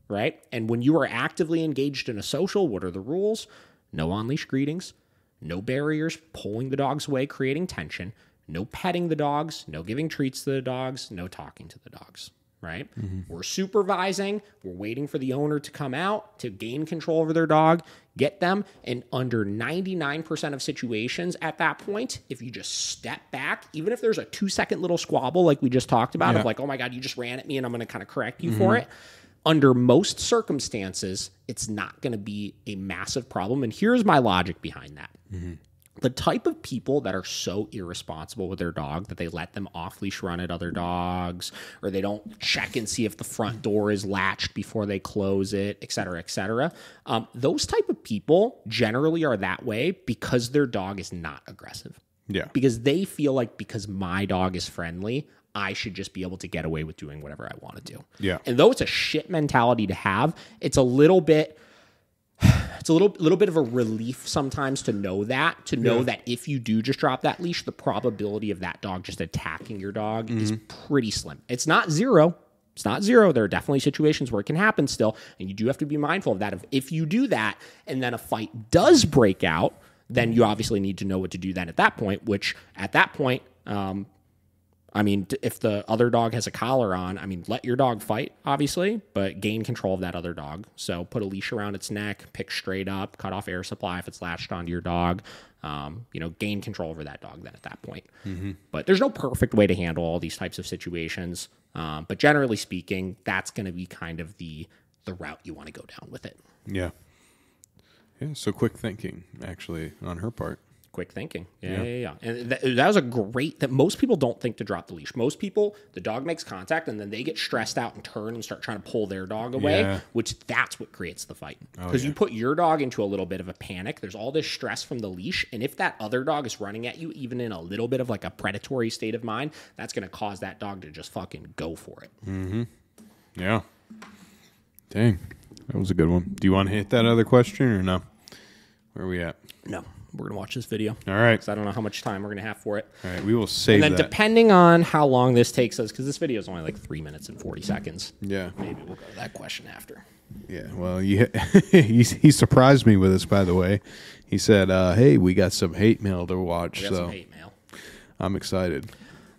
Right? And when you are actively engaged in a social, what are the rules? No on-leash greetings, no barriers pulling the dogs away, creating tension, no petting the dogs, no giving treats to the dogs, no talking to the dogs, right? We're supervising, we're waiting for the owner to come out to gain control over their dog, get them, and under 99% of situations at that point, if you just step back, even if there's a 2-second little squabble like we just talked about, of like, oh my God, you just ran at me and I'm going to kind of correct you for it, under most circumstances, it's not going to be a massive problem. And here's my logic behind that. The type of people that are so irresponsible with their dog that they let them off-leash run at other dogs, or they don't check and see if the front door is latched before they close it, et cetera, those type of people generally are that way because their dog is not aggressive. Yeah. Because they feel like because my dog is friendly, I should just be able to get away with doing whatever I want to do. Yeah. And though it's a shit mentality to have, it's a little bit of a relief sometimes to know that, that if you do just drop that leash, the probability of that dog just attacking your dog is pretty slim. It's not zero. There are definitely situations where it can happen still, and you do have to be mindful of that. If you do that and then a fight does break out, then you obviously need to know what to do then at that point, which at that point, if the other dog has a collar on, let your dog fight, obviously, but gain control of that other dog. So put a leash around its neck, pick straight up, cut off air supply if it's latched onto your dog, gain control over that dog then at that point. But there's no perfect way to handle all these types of situations. But generally speaking, that's going to be kind of the route you want to go down with it. Yeah. Yeah, so quick thinking, actually, on her part. Quick thinking. Yeah. And that was a great, that most people don't think to drop the leash. Most people, the dog makes contact and then they get stressed out and turn and start trying to pull their dog away, which that's what creates the fight. Because you put your dog into a little bit of a panic. There's all this stress from the leash. And if that other dog is running at you, even in a little bit of like a predatory state of mind, that's going to cause that dog to just fucking go for it. Yeah. Dang. That was a good one. Do you want to hit that other question or no? Where are we at? No. We're going to watch this video. All right. Because I don't know how much time we're going to have for it. All right. We will save that. And then depending on how long this takes us, because this video is only like 3 minutes and 40 seconds. Yeah. Maybe we'll go to that question after. Yeah. Well, he surprised me with this, by the way. He said, hey, we got some hate mail to watch. We got some hate mail. I'm excited.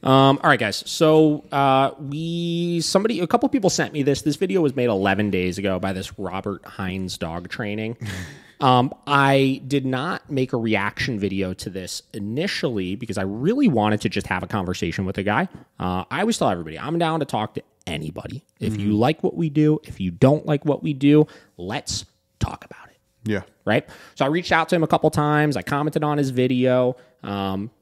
All right, guys. So a couple people sent me this. This video was made 11 days ago by this Robert Hines dog training. I did not make a reaction video to this initially because I really wanted to just have a conversation with the guy. I always tell everybody, I'm down to talk to anybody. If you like what we do, if you don't like what we do, let's talk about it. Yeah. Right? So I reached out to him a couple times. I commented on his video.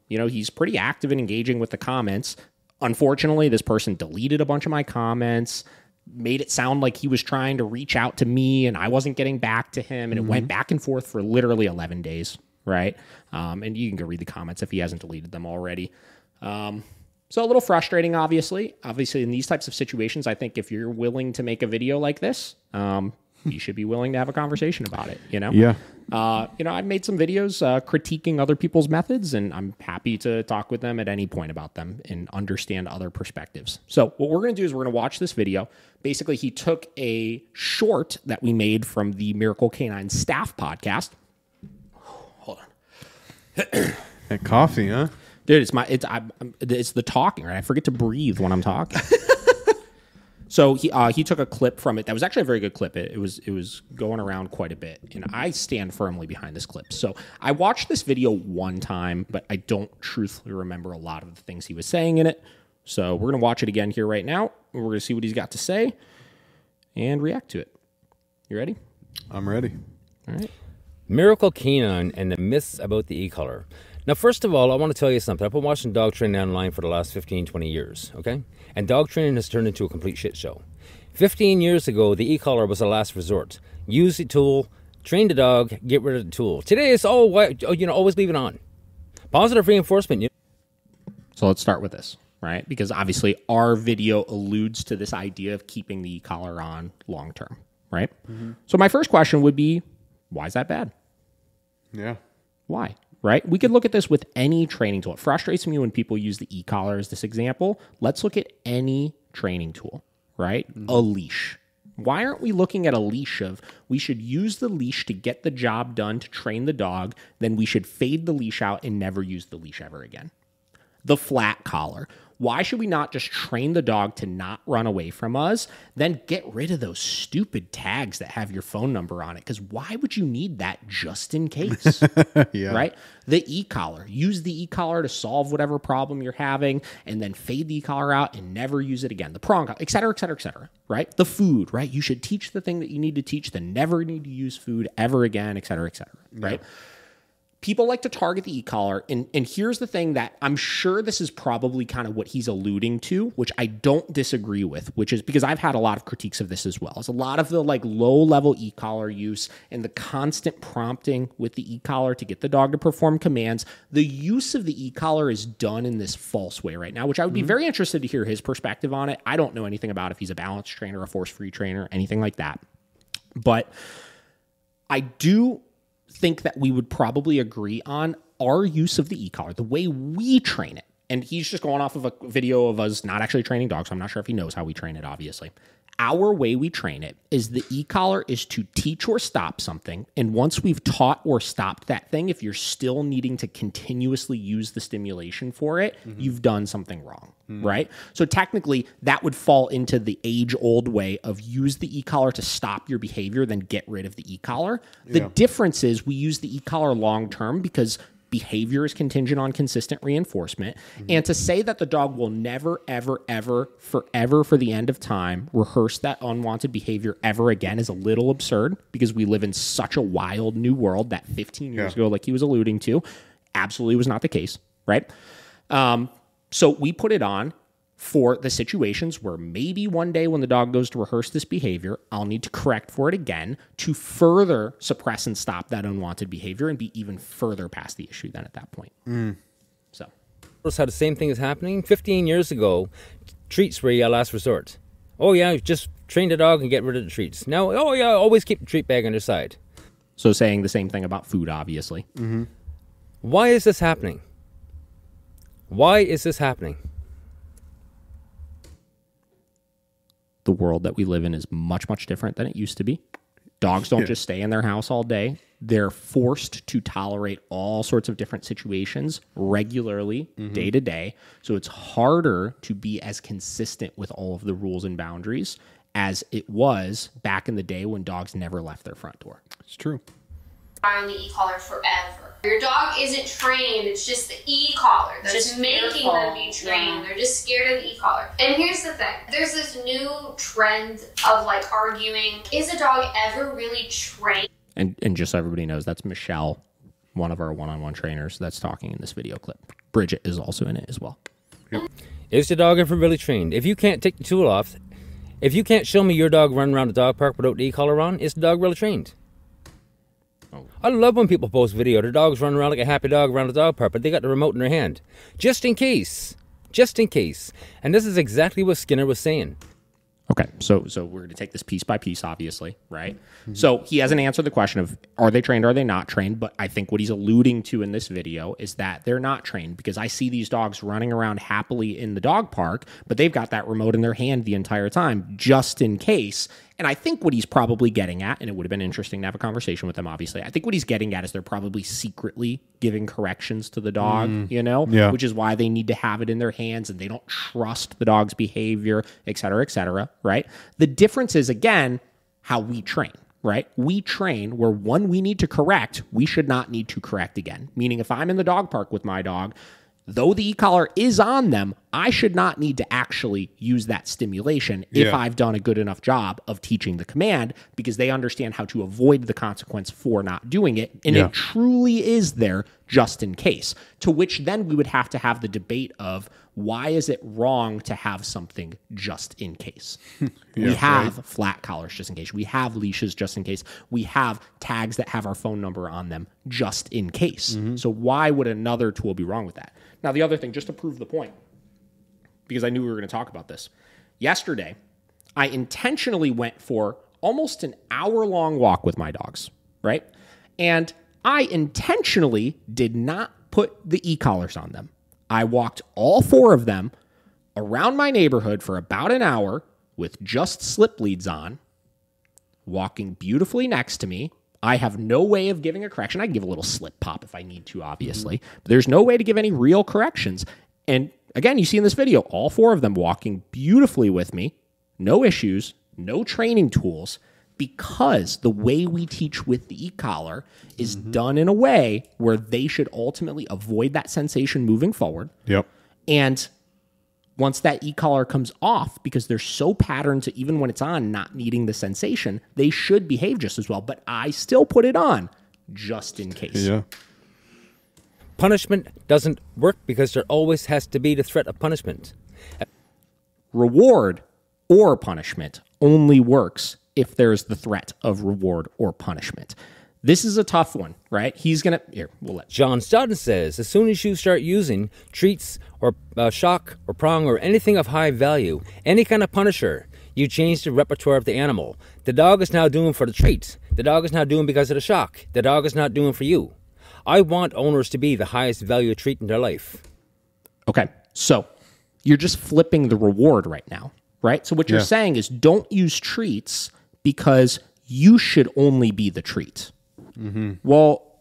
He's pretty active and engaging with the comments. Unfortunately, this person deleted a bunch of my comments, made it sound like he was trying to reach out to me and I wasn't getting back to him. And it went back and forth for literally 11 days, right? And you can go read the comments if he hasn't deleted them already. So a little frustrating, obviously. Obviously, in these types of situations, I think if you're willing to make a video like this, you should be willing to have a conversation about it, you know? Yeah. I've made some videos critiquing other people's methods, and I'm happy to talk with them at any point about them and understand other perspectives. So what we're going to do is we're going to watch this video. Basically, he took a short that we made from the Miracle Canine Staff podcast. Hold on. That coffee, huh? Dude, it's the talking, right? I forget to breathe when I'm talking. So he took a clip from it that was actually a very good clip. It was going around quite a bit, and I stand firmly behind this clip. So I watched this video one time, but I don't truthfully remember a lot of the things he was saying in it. So we're gonna watch it again here right now. And we're gonna see what he's got to say and react to it. You ready? I'm ready. All right. Miracle Kenon and the myths about the Ecollar. Now, first of all, I want to tell you something. I've been watching dog training online for the last 15, 20 years, okay? And dog training has turned into a complete shit show. 15 years ago, the Ecollar was the last resort. Use the tool, train the dog, get rid of the tool. Today, it's always leave it on. Positive reinforcement. So let's start with this, right? Because obviously our video alludes to this idea of keeping the e-collar on long term, right? Mm-hmm. So my first question would be, why is that bad? Yeah. Why? Right? We could look at this with any training tool. It frustrates me when people use the e-collar as this example. Let's look at any training tool, right? Mm-hmm. A leash. Why aren't we looking at a leash of we should use the leash to get the job done to train the dog, then we should fade the leash out and never use the leash ever again? The flat collar. Why should we not just train the dog to not run away from us, then get rid of those stupid tags that have your phone number on it? Because why would you need that just in case? Yeah. Right? The e-collar. Use the e-collar to solve whatever problem you're having, and then fade the e-collar out and never use it again. The prong, et cetera, et cetera, et cetera. Right? The food, right? You should teach the thing that you need to teach, then never need to use food ever again, et cetera, right? Yeah. People like to target the e-collar, and here's the thing that I'm sure this is probably kind of what he's alluding to, which I don't disagree with, which is because I've had a lot of critiques of this as well. It's a lot of the like low-level e-collar use and the constant prompting with the e-collar to get the dog to perform commands. The use of the e-collar is done in this false way right now, which I would be very interested to hear his perspective on it. I don't know anything about if he's a balance trainer, a force-free trainer, anything like that. But I do think that we would probably agree on our use of the e-collar, the way we train it. And he's just going off of a video of us not actually training dogs, so I'm not sure if he knows how we train it, obviously. Our way we train it is the e-collar is to teach or stop something. And once we've taught or stopped that thing, if you're still needing to continuously use the stimulation for it, you've done something wrong, right? So technically, that would fall into the age-old way of use the e-collar to stop your behavior, then get rid of the e-collar. The difference is we use the e-collar long-term because behavior is contingent on consistent reinforcement. And to say that the dog will never, ever, ever, forever for the end of time rehearse that unwanted behavior ever again is a little absurd because we live in such a wild new world that 15 years ago, like he was alluding to, absolutely was not the case, right? So we put it on for the situations where maybe one day when the dog goes to rehearse this behavior, I'll need to correct for it again to further suppress and stop that unwanted behavior and be even further past the issue then at that point. So. Notice how the same thing is happening. 15 years ago, treats were your last resort. Oh yeah, just train the dog and get rid of the treats. Now, oh yeah, always keep the treat bag on your side. So saying the same thing about food, obviously. Why is this happening? Why is this happening? The world that we live in is much, much different than it used to be. Dogs don't just stay in their house all day. They're forced to tolerate all sorts of different situations regularly, day to day. So it's harder to be as consistent with all of the rules and boundaries as it was back in the day when dogs never left their front door. It's true. On the e-collar forever. Your dog isn't trained, it's just the e-collar that's just making them be trained. They're just scared of the e-collar. And here's the thing, there's this new trend of like arguing, is a dog ever really trained? And just so everybody knows, that's Michelle, one of our one-on-one trainers that's talking in this video clip. Bridget is also in it as well. Is the dog ever really trained? If you can't take the tool off, if you can't show me your dog running around the dog park without the e-collar on, is the dog really trained? I love when people post video. Their dog's running around like a happy dog around the dog park, but they got the remote in their hand. Just in case. Just in case. And this is exactly what Skinner was saying. Okay, so we're going to take this piece by piece, obviously, right? Mm-hmm. So he hasn't answered the question of are they trained, are they not trained? But I think what he's alluding to in this video is that they're not trained, because I see these dogs running around happily in the dog park, but they've got that remote in their hand the entire time, just in case. And I think what he's probably getting at, and it would have been interesting to have a conversation with them, obviously, I think what he's getting at is they're probably secretly giving corrections to the dog, which is why they need to have it in their hands and they don't trust the dog's behavior, et cetera, right? The difference is, again, how we train, right? We train where one, we need to correct, we should not need to correct again. Meaning if I'm in the dog park with my dog, though the e-collar is on them, I should not need to actually use that stimulation if I've done a good enough job of teaching the command, because they understand how to avoid the consequence for not doing it. And it truly is there just in case. To which then we would have to have the debate of, why is it wrong to have something just in case? We have flat collars just in case. We have leashes just in case. We have tags that have our phone number on them just in case. Mm-hmm. So why would another tool be wrong with that? Now, the other thing, just to prove the point, because I knew we were going to talk about this. Yesterday, I intentionally went for almost an hour-long walk with my dogs, right? And I intentionally did not put the e-collars on them. I walked all 4 of them around my neighborhood for about an hour with just slip leads on, walking beautifully next to me. I have no way of giving a correction. I can give a little slip pop if I need to, obviously. But there's no way to give any real corrections. And again, you see in this video, all 4 of them walking beautifully with me. No issues, no training tools, because the way we teach with the e-collar is done in a way where they should ultimately avoid that sensation moving forward. Yep. And once that e-collar comes off, because they're so patterned to, even when it's on, not needing the sensation, they should behave just as well. But I still put it on just in case. Yeah. Punishment doesn't work because there always has to be the threat of punishment. Reward or punishment only works if there's the threat of reward or punishment. This is a tough one, right? He's going to... Here, we'll let... John Stodden says, as soon as you start using treats or shock or prong or anything of high value, any kind of punisher, you change the repertoire of the animal. The dog is now doing for the treat. The dog is now doing because of the shock. The dog is not doing for you. I want owners to be the highest value treat in their life. Okay, so you're just flipping the reward right now, right? So what you're saying is don't use treats because you should only be the treat. Mm-hmm. Well,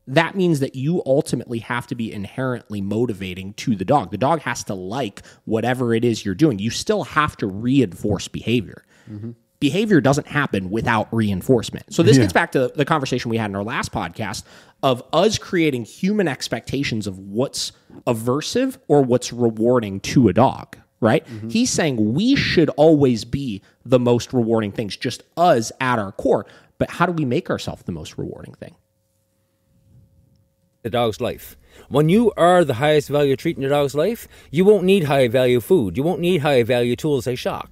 that means that you ultimately have to be inherently motivating to the dog. The dog has to like whatever it is you're doing. You still have to reinforce behavior. Mm-hmm. Behavior doesn't happen without reinforcement. So this gets back to the conversation we had in our last podcast of us creating human expectations of what's aversive or what's rewarding to a dog. Right? Mm-hmm. He's saying we should always be the most rewarding things, just us at our core. But how do we make ourselves the most rewarding thing? The dog's life. When you are the highest value treat in your dog's life, you won't need high value food. You won't need high value tools like shock.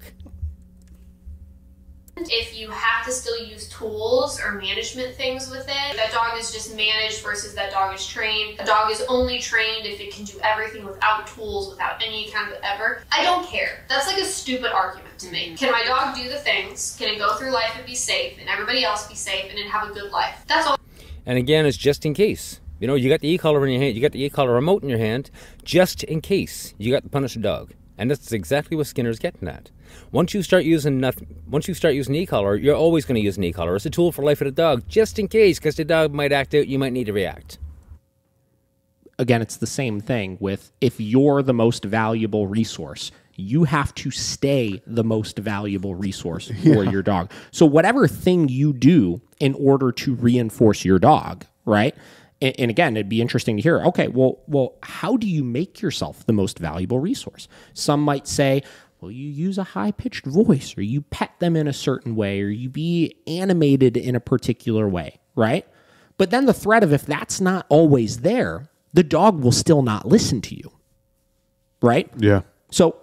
If you have to still use tools or management things with it, that dog is just managed versus that dog is trained. A dog is only trained if it can do everything without tools, without any kind of ever. I don't care. That's like a stupid argument to me. Can my dog do the things? Can it go through life and be safe and everybody else be safe and then have a good life? That's all. And again, it's just in case. You know, you got the e-collar in your hand, you got the e-collar remote in your hand, just in case you got to punish a dog. And that's exactly what Skinner's getting at. Once you start using e-collar, you're always going to use an e-collar. It's a tool for life of the dog, just in case, because the dog might act out, you might need to react. Again, it's the same thing with if you're the most valuable resource, you have to stay the most valuable resource for your dog. So whatever thing you do in order to reinforce your dog, right? And again, it'd be interesting to hear, okay, well, how do you make yourself the most valuable resource? Some might say, well, you use a high-pitched voice, or you pet them in a certain way, or you be animated in a particular way, right? But then the threat of if that's not always there, the dog will still not listen to you, right? Yeah. So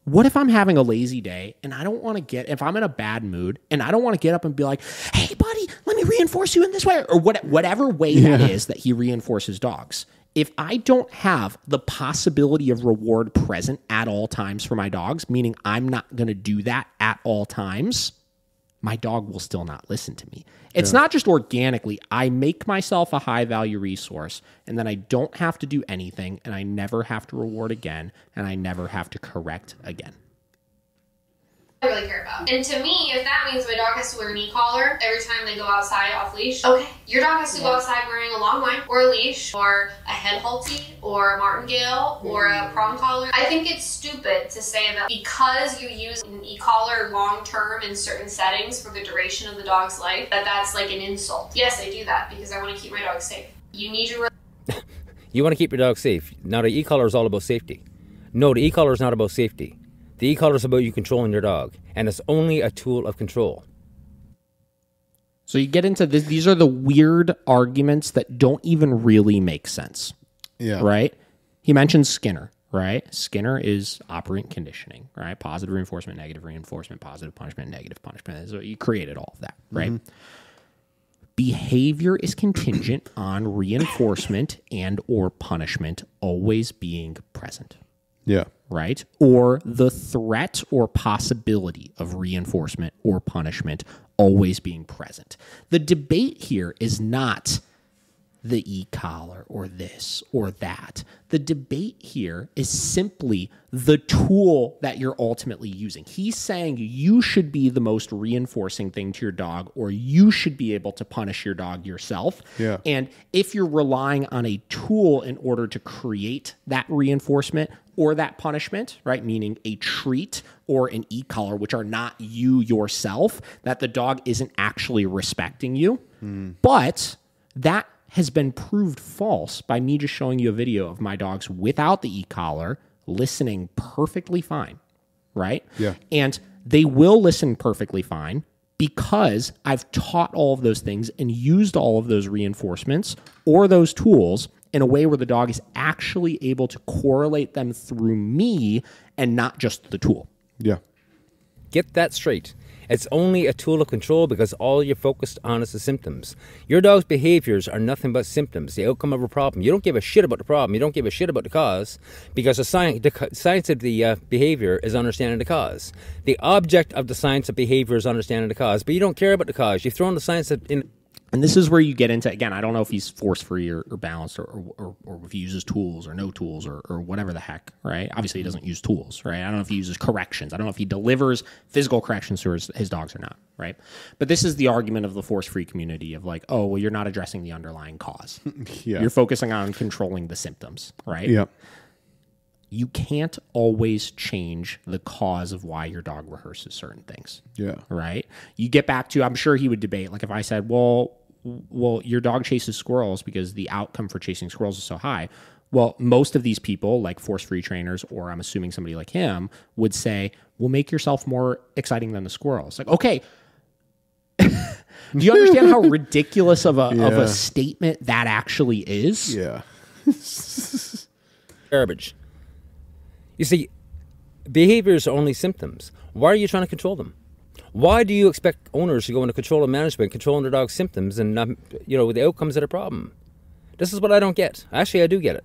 what if I'm having a lazy day and I don't want to if I'm in a bad mood and I don't want to get up and be like, hey, buddy, let me reinforce you in this way, or whatever way that is that he reinforces dogs. If I don't have the possibility of reward present at all times for my dogs, meaning I'm not going to do that at all times, my dog will still not listen to me. It's not just organically. I make myself a high-value resource, and then I don't have to do anything, and I never have to reward again, and I never have to correct again. I really care about. And to me, if that means my dog has to wear an e-collar every time they go outside off leash, okay, your dog has to go outside wearing a long line or a leash or a head halty or a martingale or a prong collar. I think it's stupid to say that because you use an e-collar long term in certain settings for the duration of the dog's life, that's like an insult. Yes, I do that because I want to keep my dog safe. You need your... You want to keep your dog safe. Now, the e-collar is all about safety. No, the e-collar is not about safety. The e-collar is about you controlling your dog, and it's only a tool of control. So you get into this. These are the weird arguments that don't even really make sense. Yeah. Right? He mentioned Skinner, right? Skinner is operant conditioning, right? Positive reinforcement, negative reinforcement, positive punishment, negative punishment. So you created all of that, right? Mm-hmm. Behavior is contingent on reinforcement and or punishment always being present. Yeah. Right? Or the threat or possibility of reinforcement or punishment always being present. The debate here is not the e-collar or this or that. The debate here is simply the tool that you're ultimately using. He's saying you should be the most reinforcing thing to your dog, or you should be able to punish your dog yourself. Yeah. And if you're relying on a tool in order to create that reinforcement or that punishment, right, meaning a treat or an e-collar, which are not you yourself, that the dog isn't actually respecting you. But that has been proved false by me just showing you a video of my dogs without the e-collar listening perfectly fine, right? Yeah. And they will listen perfectly fine because I've taught all of those things and used all of those reinforcements or those tools in a way where the dog is actually able to correlate them through me and not just the tool. Yeah. Get that straight. It's only a tool of control because all you're focused on is the symptoms. Your dog's behaviors are nothing but symptoms, the outcome of a problem. You don't give a shit about the problem. You don't give a shit about the cause because the science of the behavior is understanding the cause. The object of the science of behavior is understanding the cause, but you don't care about the cause. You've thrown the science in... And this is where you get into, again, I don't know if he's force-free or balanced or if he uses tools or no tools or whatever the heck, right? Obviously, he doesn't use tools, right? I don't know if he uses corrections. I don't know if he delivers physical corrections to his dogs or not, right? But this is the argument of the force-free community of like, oh, well, you're not addressing the underlying cause. Yeah. You're focusing on controlling the symptoms, right? Yeah. You can't always change the cause of why your dog rehearses certain things. Yeah. Right? You get back to, I'm sure he would debate, like if I said, well, your dog chases squirrels because the outcome for chasing squirrels is so high. Well, most of these people, like force-free trainers, or I'm assuming somebody like him, would say, well, make yourself more exciting than the squirrels. Like, okay, do you understand how ridiculous of a statement that actually is? Yeah. Garbage. You see, behaviors are only symptoms. Why are you trying to control them? Why do you expect owners to go into control and management, controlling their dog's symptoms and not, the outcomes of the problem? This is what I don't get. Actually, I do get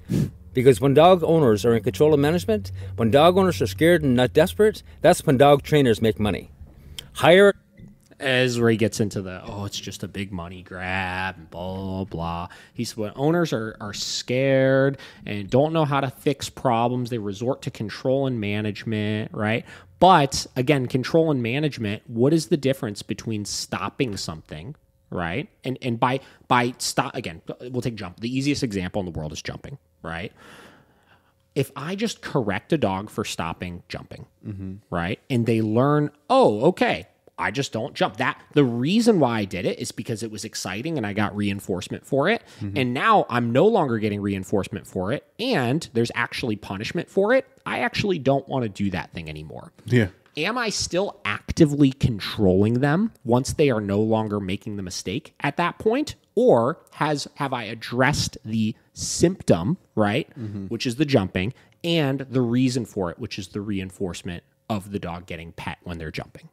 it. Because when dog owners are in control of management, when dog owners are scared and not desperate, that's when dog trainers make money. Hire... As where he gets into it's just a big money grab and blah, blah. He's when owners are scared and don't know how to fix problems, they resort to control and management, right? But again, control and management, what is the difference between stopping something, right? And by stop, again, we'll take jump. The easiest example in the world is jumping, right? If I just correct a dog for stopping jumping, right? And they learn, okay, I just don't jump. The reason why I did it is because it was exciting and I got reinforcement for it. And now I'm no longer getting reinforcement for it. And there's actually punishment for it. I actually don't want to do that thing anymore. Yeah. Am I still actively controlling them once they are no longer making the mistake at that point? Or have I addressed the symptom, right? Which is the jumping, and the reason for it, which is the reinforcement of the dog getting pet when they're jumping.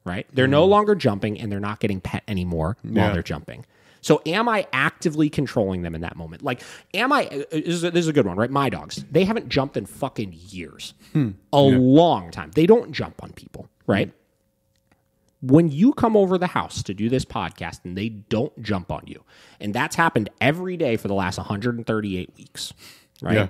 Right? They're no longer jumping and they're not getting pet anymore while they're jumping. So am I actively controlling them in that moment? Like, this is a good one, right? My dogs, they haven't jumped in fucking years. A long time. They don't jump on people, right? When you come over the house to do this podcast and they don't jump on you, and that's happened every day for the last 138 weeks, right? Yeah.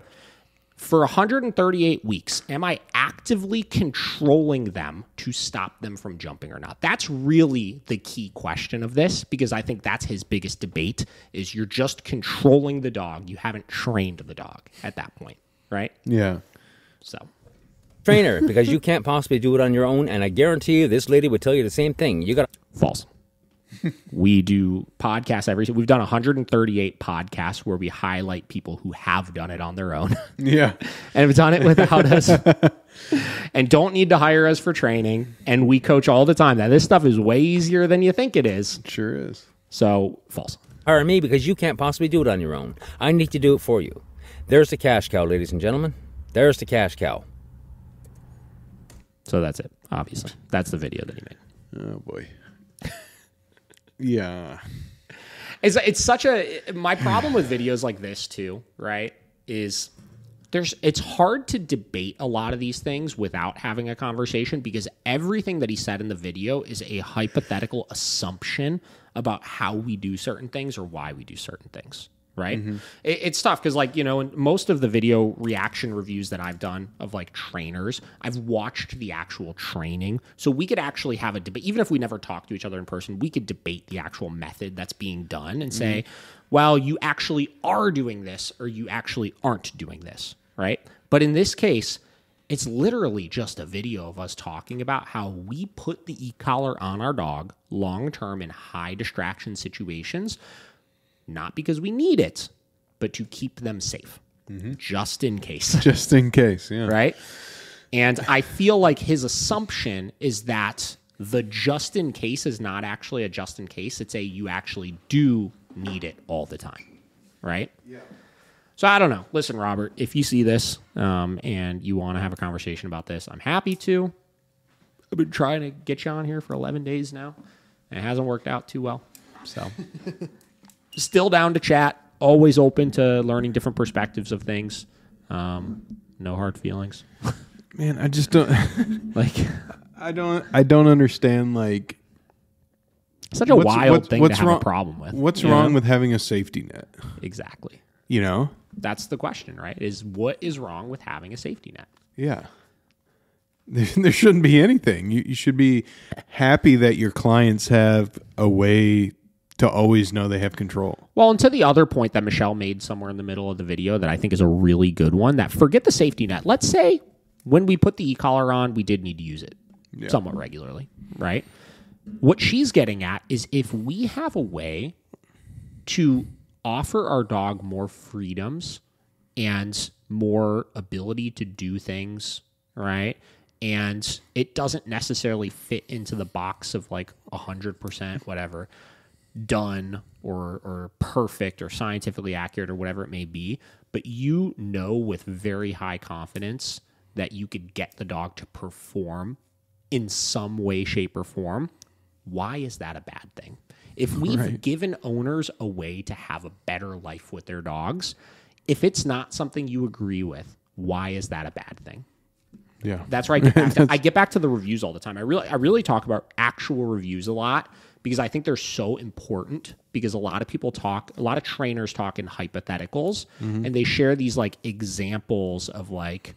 For 138 weeks, am I actively controlling them to stop them from jumping or not? That's really the key question of this, because I think that's his biggest debate, is you're just controlling the dog. You haven't trained the dog at that point, right? Yeah. So. Trainer, because you can't possibly do it on your own, and I guarantee you this lady would tell you the same thing. You got False. We do podcasts we've done 138 podcasts where we highlight people who have done it on their own. Yeah. And have done it without us and don't need to hire us for training. And we coach all the time that this stuff is way easier than you think it is. It sure is. So false. Hire me because you can't possibly do it on your own. I need to do it for you. There's the cash cow, ladies and gentlemen. There's the cash cow. So that's it, obviously. That's the video that he made. Oh, boy. Yeah. It's such my problem with videos like this too, right, is it's hard to debate a lot of these things without having a conversation, because everything that he said in the video is a hypothetical assumption about how we do certain things or why we do certain things. Right. Mm-hmm. It's tough because, like, in most of the video reaction reviews that I've done of like trainers, I've watched the actual training. So we could actually have a debate. Even if we never talk to each other in person, we could debate the actual method that's being done and say, well, you actually are doing this or you actually aren't doing this. Right. But in this case, it's literally just a video of us talking about how we put the e-collar on our dog long term in high distraction situations. Not because we need it, but to keep them safe, just in case. Just in case, yeah. Right? And I feel like his assumption is that the just in case is not actually a just in case. It's you actually do need it all the time, right? Yeah. So I don't know. Listen, Robert, if you see this and you want to have a conversation about this, I'm happy to. I've been trying to get you on here for 11 days now, and it hasn't worked out too well, so... Still down to chat. Always open to learning different perspectives of things. No hard feelings. Man, I just don't I don't understand like such a wild thing to have a problem with. What's wrong with having a safety net? Exactly. That's the question, right? Is what is wrong with having a safety net? Yeah. There shouldn't be anything. You should be happy that your clients have a way to always know they have control. Well, and to the other point that Michelle made somewhere in the middle of the video that I think is a really good one, that forget the safety net. Let's say when we put the e-collar on, we did need to use it somewhat regularly, right? What she's getting at is if we have a way to offer our dog more freedoms and more ability to do things, right? And it doesn't necessarily fit into the box of like 100%, whatever, done or perfect or scientifically accurate or whatever it may be, but with very high confidence that you could get the dog to perform in some way, shape, or form. Why is that a bad thing? If we've given owners a way to have a better life with their dogs, if it's not something you agree with, why is that a bad thing? Yeah, that's right. I get back to the reviews all the time. I really talk about actual reviews a lot, because I think they're so important, because a lot of trainers talk in hypotheticals, and they share these like examples of like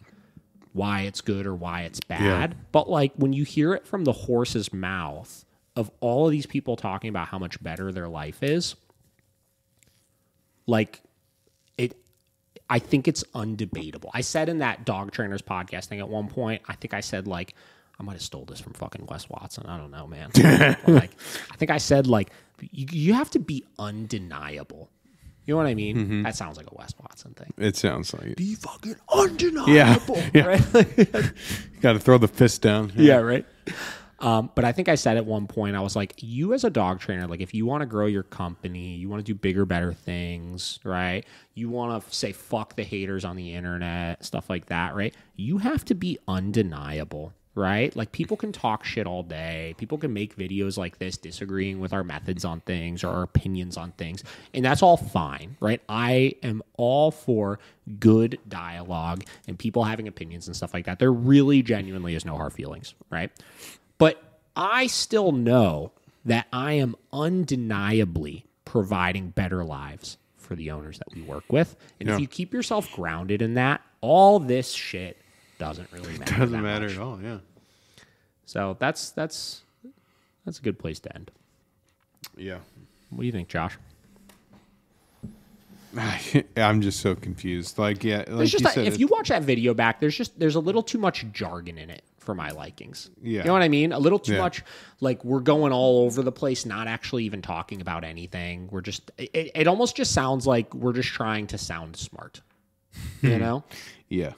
why it's good or why it's bad. Yeah. But like when you hear it from the horse's mouth of all of these people talking about how much better their life is, like I think it's undebatable. I said in that Dog Trainers Podcast thing at one point, I think I said like, I might have stole this from fucking Wes Watson. I don't know, man. I think I said like, you have to be undeniable. You know what I mean? Mm-hmm. That sounds like a Wes Watson thing. It sounds like it. Be fucking undeniable. Yeah. Right? You got to throw the fist down. Yeah, right. But I think I said at one point, I was like, you as a dog trainer, like if you want to grow your company, you want to do bigger, better things, right? You want to say, fuck the haters on the internet, stuff like that, right? You have to be undeniable. right? Like, people can talk shit all day. People can make videos like this disagreeing with our methods on things or our opinions on things, and that's all fine, right? I am all for good dialogue and people having opinions and stuff like that. There really genuinely is no hard feelings, right? But I still know that I am undeniably providing better lives for the owners that we work with. And if you keep yourself grounded in that, all this shit doesn't really matter. Doesn't matter at all, yeah. So that's a good place to end. Yeah. What do you think, Josh? I'm just so confused. Like, yeah, like you said, if you watch that video back, there's a little too much jargon in it for my likings. Yeah. You know what I mean? A little too much, like, we're going all over the place, not actually even talking about anything. We're just, it almost just sounds like we're just trying to sound smart, you know? Yeah.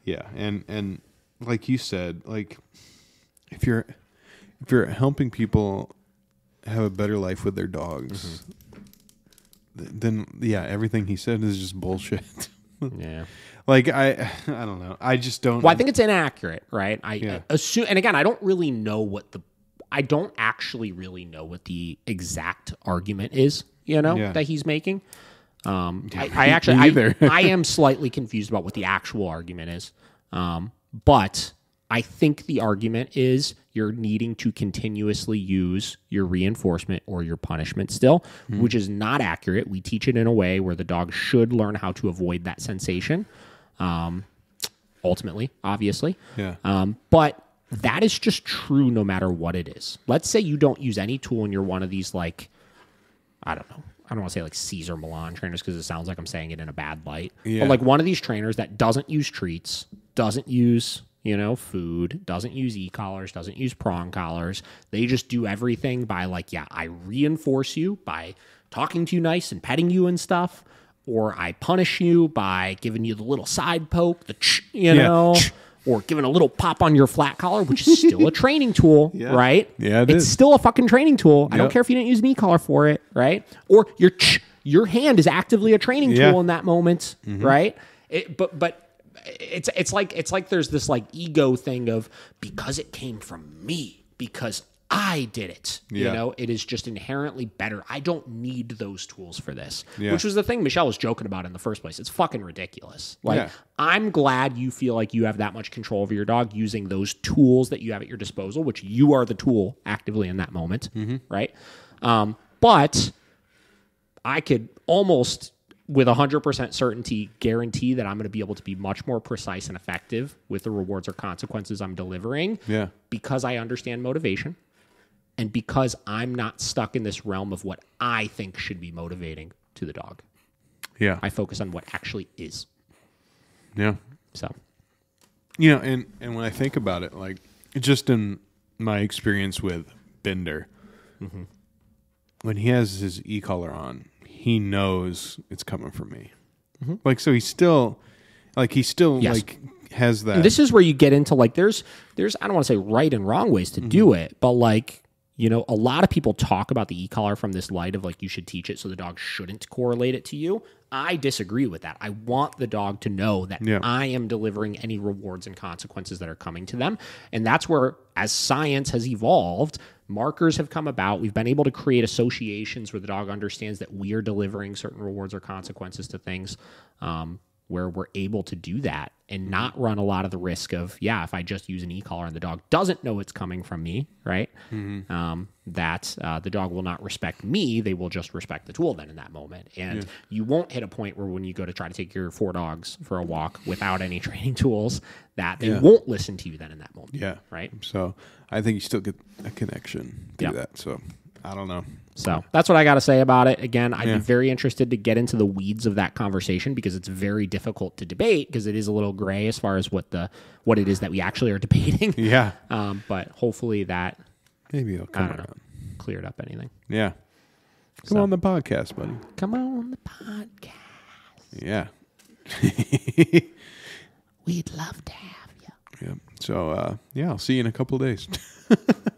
Yeah. And like you said, like, if you're helping people have a better life with their dogs, then yeah, everything he said is just bullshit. Yeah. Like, I don't know. I just don't. Well, I think it's inaccurate, right? I assume, and again, I don't actually really know what the exact argument is, that he's making. I am slightly confused about what the actual argument is. But I think the argument is you're needing to continuously use your reinforcement or your punishment still, which is not accurate. We teach it in a way where the dog should learn how to avoid that sensation. Ultimately, obviously. Yeah. But that is just true no matter what it is. Let's say you don't use any tool and you're one of these, like, I don't know. I don't want to say like Caesar Milan trainers because it sounds like I'm saying it in a bad light. Yeah. But like one of these trainers that doesn't use treats, doesn't use, food, doesn't use e-collars, doesn't use prong collars. They just do everything by like, I reinforce you by talking to you nice and petting you and stuff. Or I punish you by giving you the little side poke, or giving a little pop on your flat collar, which is still a training tool, right? Yeah, it's still a fucking training tool. Yep. I don't care if you didn't use an e-collar for it, right? Or your hand is actively a training tool in that moment, right? But it's like there's this like ego thing of because it came from me, because I did it. It is just inherently better. I don't need those tools for this, which was the thing Michelle was joking about in the first place. It's fucking ridiculous. Like, I'm glad you feel like you have that much control over your dog using those tools that you have at your disposal, which you are the tool actively in that moment, right? But I could almost, with 100% certainty, guarantee that I'm going to be able to be much more precise and effective with the rewards or consequences I'm delivering because I understand motivation. And because I'm not stuck in this realm of what I think should be motivating to the dog. Yeah. I focus on what actually is. Yeah. So. And when I think about it, like, just in my experience with Bender, when he has his e-collar on, he knows it's coming from me. Like, so he still like, has that. And this is where you get into, like, there's I don't want to say right and wrong ways to do it, but, like, a lot of people talk about the e-collar from this light of like, you should teach it so the dog shouldn't correlate it to you. I disagree with that. I want the dog to know that I am delivering any rewards and consequences that are coming to them. And that's where, as science has evolved, markers have come about. We've been able to create associations where the dog understands that we are delivering certain rewards or consequences to things, where we're able to do that and not run a lot of the risk of, if I just use an e-collar and the dog doesn't know it's coming from me, right? That the dog will not respect me. They will just respect the tool then in that moment. And you won't hit a point where when you go to try to take your 4 dogs for a walk without any training tools, that they won't listen to you then in that moment. Yeah. Right? So I think you still get a connection through that. So I don't know. So that's what I got to say about it. Again, I'd be very interested to get into the weeds of that conversation because it's very difficult to debate because it is a little gray as far as what it is that we actually are debating. Yeah. But hopefully that maybe it'll come around. Cleared up anything. Yeah. Come on the podcast, buddy. Come on the podcast. Yeah. We'd love to have you. Yeah. So, I'll see you in a couple of days.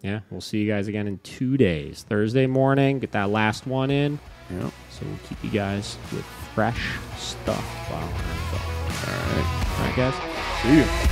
Yeah, we'll see you guys again in 2 days. Thursday morning, get that last one in. Yep. So we'll keep you guys with fresh stuff while we're on the phone. All right. All right, guys. See you.